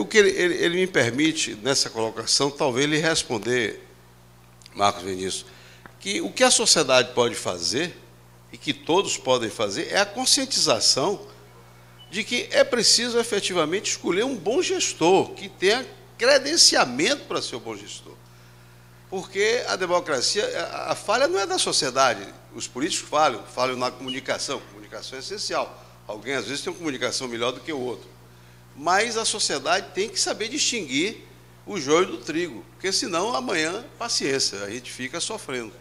O que ele me permite, nessa colocação, talvez ele responder, Marcos Vinícius, que o que a sociedade pode fazer e que todos podem fazer é a conscientização de que é preciso efetivamente escolher um bom gestor, que tenha credenciamento para ser um bom gestor. Porque a democracia, a falha não é da sociedade. Os políticos falham na comunicação. Comunicação é essencial. Alguém, às vezes, tem uma comunicação melhor do que o outro. Mas a sociedade tem que saber distinguir o joio do trigo, porque senão amanhã, paciência, a gente fica sofrendo.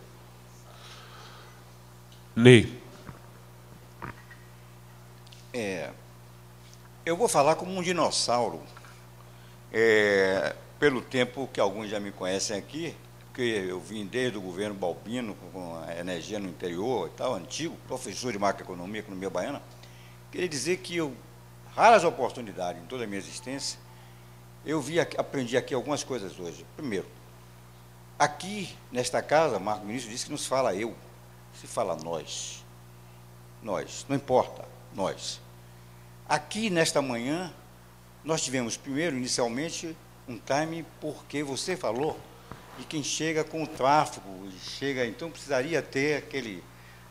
Ney. Eu vou falar como um dinossauro, pelo tempo que alguns já me conhecem aqui, porque eu vim desde o governo Balbino, com a energia no interior e tal, antigo, professor de macroeconomia, economia baiana. Queria dizer que raras oportunidades em toda a minha existência, aprendi aqui algumas coisas hoje. Primeiro, aqui nesta casa, Marco Ministro disse que nos fala eu, se fala nós. Nós, não importa, nós. Aqui nesta manhã, nós tivemos primeiro, inicialmente, um time porque você falou de quem chega com o tráfego, então precisaria ter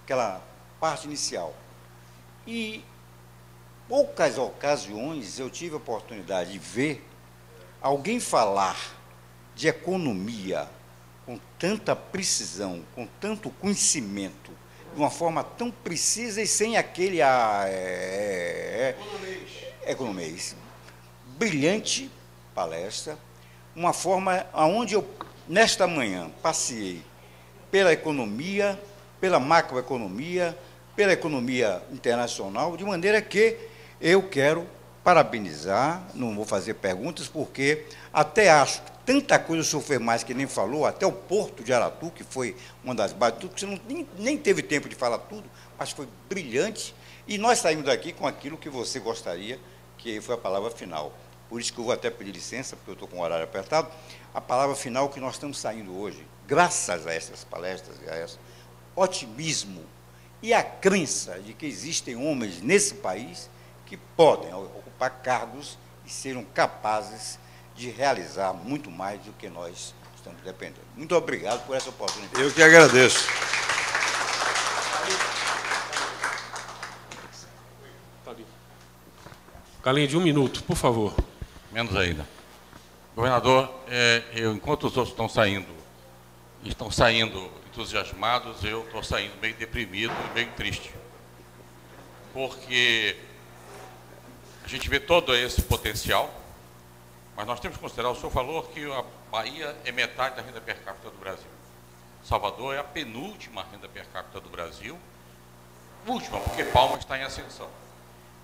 aquela parte inicial. E poucas ocasiões eu tive a oportunidade de ver alguém falar de economia com tanta precisão, com tanto conhecimento, de uma forma tão precisa e sem aquele economês. Brilhante palestra, uma forma onde eu, nesta manhã, passei pela economia, pela macroeconomia, pela economia internacional, de maneira que eu quero parabenizar, não vou fazer perguntas, porque até acho que tanta coisa o senhor fez mais que nem falou, até o Porto de Aratu, que foi uma das bases, que você nem teve tempo de falar tudo, mas foi brilhante, e nós saímos daqui com aquilo que você gostaria, que foi a palavra final. Por isso que eu vou até pedir licença, porque eu estou com o horário apertado, a palavra final que nós estamos saindo hoje, graças a essas palestras, a esse otimismo e a crença de que existem homens nesse país que podem ocupar cargos e serão capazes de realizar muito mais do que nós estamos dependendo. Muito obrigado por essa oportunidade. Eu que agradeço. Calende, 1 minuto, por favor. Menos ainda. Governador, enquanto os outros estão saindo entusiasmados, eu estou saindo meio deprimido e meio triste. Porque a gente vê todo esse potencial, mas nós temos que considerar, o senhor falou que a Bahia é metade da renda per capita do Brasil. Salvador é a penúltima renda per capita do Brasil, última, porque Palmas está em ascensão.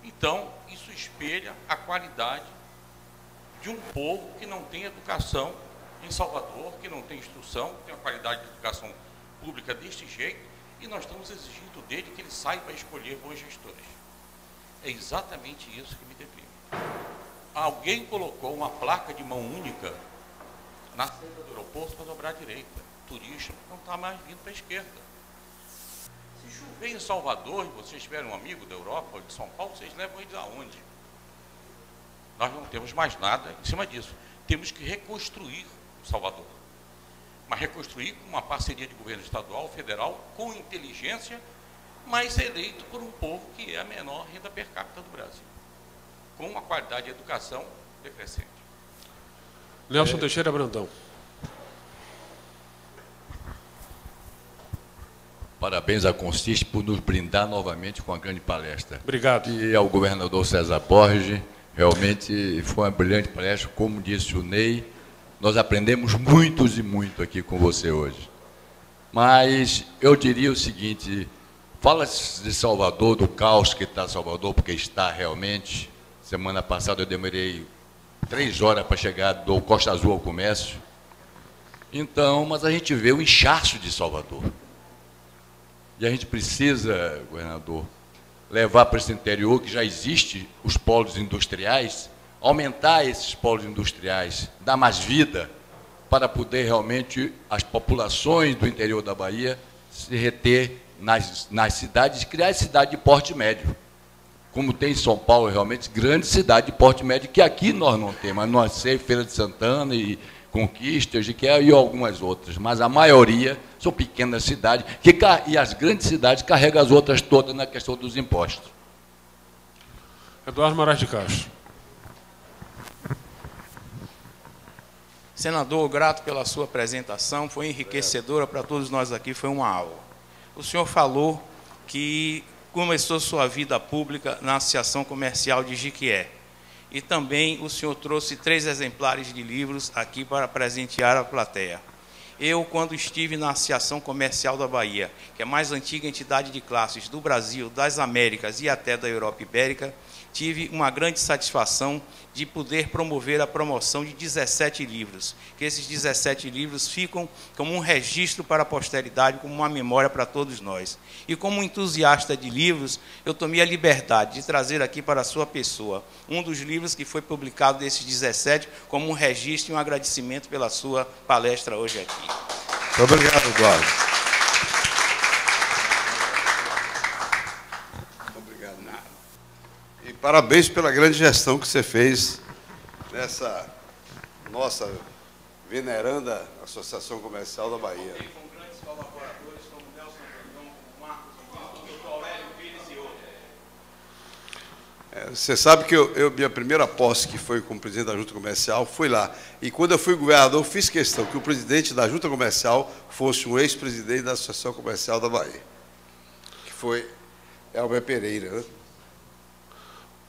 Então, isso espelha a qualidade de um povo que não tem educação em Salvador, que não tem instrução, que tem uma qualidade de educação pública deste jeito, e nós estamos exigindo dele que ele saiba escolher bons gestores. É exatamente isso que me deprime. Alguém colocou uma placa de mão única na saída do aeroporto para dobrar à direita. O turista não está mais vindo para a esquerda. Se chover em Salvador e vocês tiverem um amigo da Europa ou de São Paulo, vocês levam eles aonde? Nós não temos mais nada em cima disso. Temos que reconstruir Salvador. Mas reconstruir com uma parceria de governo estadual, federal, com inteligência, mas eleito por um povo que é a menor renda per capita do Brasil, com uma qualidade de educação decrescente. Nelson Teixeira Brandão. Parabéns à Consiste por nos brindar novamente com a grande palestra. Obrigado. E ao governador César Borges, realmente foi uma brilhante palestra, como disse o Ney, nós aprendemos muitos e muito aqui com você hoje. Mas eu diria o seguinte, fala-se de Salvador, do caos que está Salvador, porque está realmente. Semana passada eu demorei 3 horas para chegar do Costa Azul ao comércio. Então, mas a gente vê o inchaço de Salvador. E a gente precisa, governador, levar para esse interior que já existe os polos industriais, aumentar esses polos industriais, dar mais vida para poder realmente as populações do interior da Bahia se reter nas cidades, criar cidade de porte médio. Como tem em São Paulo, realmente, grande cidade de porte médio, que aqui nós não temos, mas nós temos Feira de Santana e Conquistas e algumas outras, mas a maioria são pequenas cidades, e as grandes cidades carregam as outras todas na questão dos impostos. Eduardo Moraes de Castro. Senador, grato pela sua apresentação, foi enriquecedora para todos nós aqui, foi uma aula. O senhor falou que começou sua vida pública na Associação Comercial de Jiquié. E também o senhor trouxe 3 exemplares de livros aqui para presentear a plateia. Eu, quando estive na Associação Comercial da Bahia, que é a mais antiga entidade de classes do Brasil, das Américas e até da Europa Ibérica, tive uma grande satisfação de poder promover a promoção de 17 livros, que esses 17 livros ficam como um registro para a posteridade, como uma memória para todos nós. E como entusiasta de livros, eu tomei a liberdade de trazer aqui para a sua pessoa um dos livros que foi publicado desses 17, como um registro e um agradecimento pela sua palestra hoje aqui. Muito obrigado, Eduardo. Parabéns pela grande gestão que você fez nessa nossa veneranda Associação Comercial da Bahia. Com grandes colaboradores como Nelson Brandão, Marcos Augusto, Aurélio Pires e outros. Você sabe que minha primeira posse, que foi como presidente da Junta Comercial, foi lá. E quando eu fui governador, fiz questão que o presidente da Junta Comercial fosse um ex-presidente da Associação Comercial da Bahia, que foi Elber Pereira, né?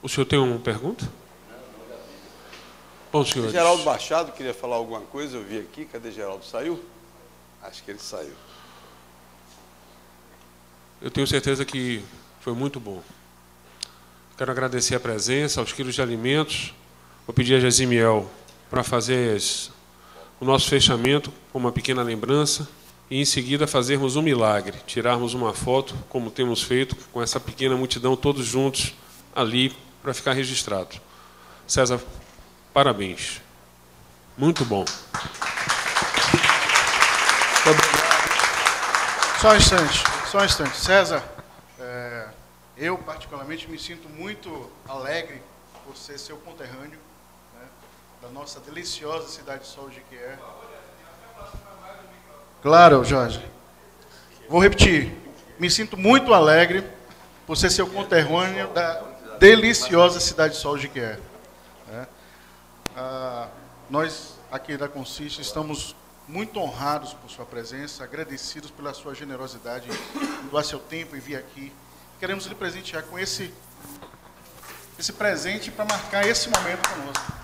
O senhor tem uma pergunta? Bom, senhores. Geraldo Machado queria falar alguma coisa, eu vi aqui. Cadê Geraldo? Saiu? Acho que ele saiu. Eu tenho certeza que foi muito bom. Quero agradecer a presença, aos quilos de alimentos. Vou pedir a Gesimiel para fazer o nosso fechamento com uma pequena lembrança e, em seguida, fazermos um milagre, tirarmos uma foto, como temos feito, com essa pequena multidão, todos juntos ali, para ficar registrado. César, parabéns. Muito bom. Só um instante, só um instante. César, Eu, particularmente, me sinto muito alegre por ser seu conterrâneo, né, da nossa deliciosa cidade de Sol de Jequié. Claro, Jorge. Vou repetir. Me sinto muito alegre por ser seu conterrâneo da deliciosa cidade de Sol de Jequié. Né? Nós, aqui da Consiste, estamos muito honrados por sua presença, agradecidos pela sua generosidade em doar seu tempo e vir aqui. Queremos lhe presentear com esse presente para marcar esse momento conosco.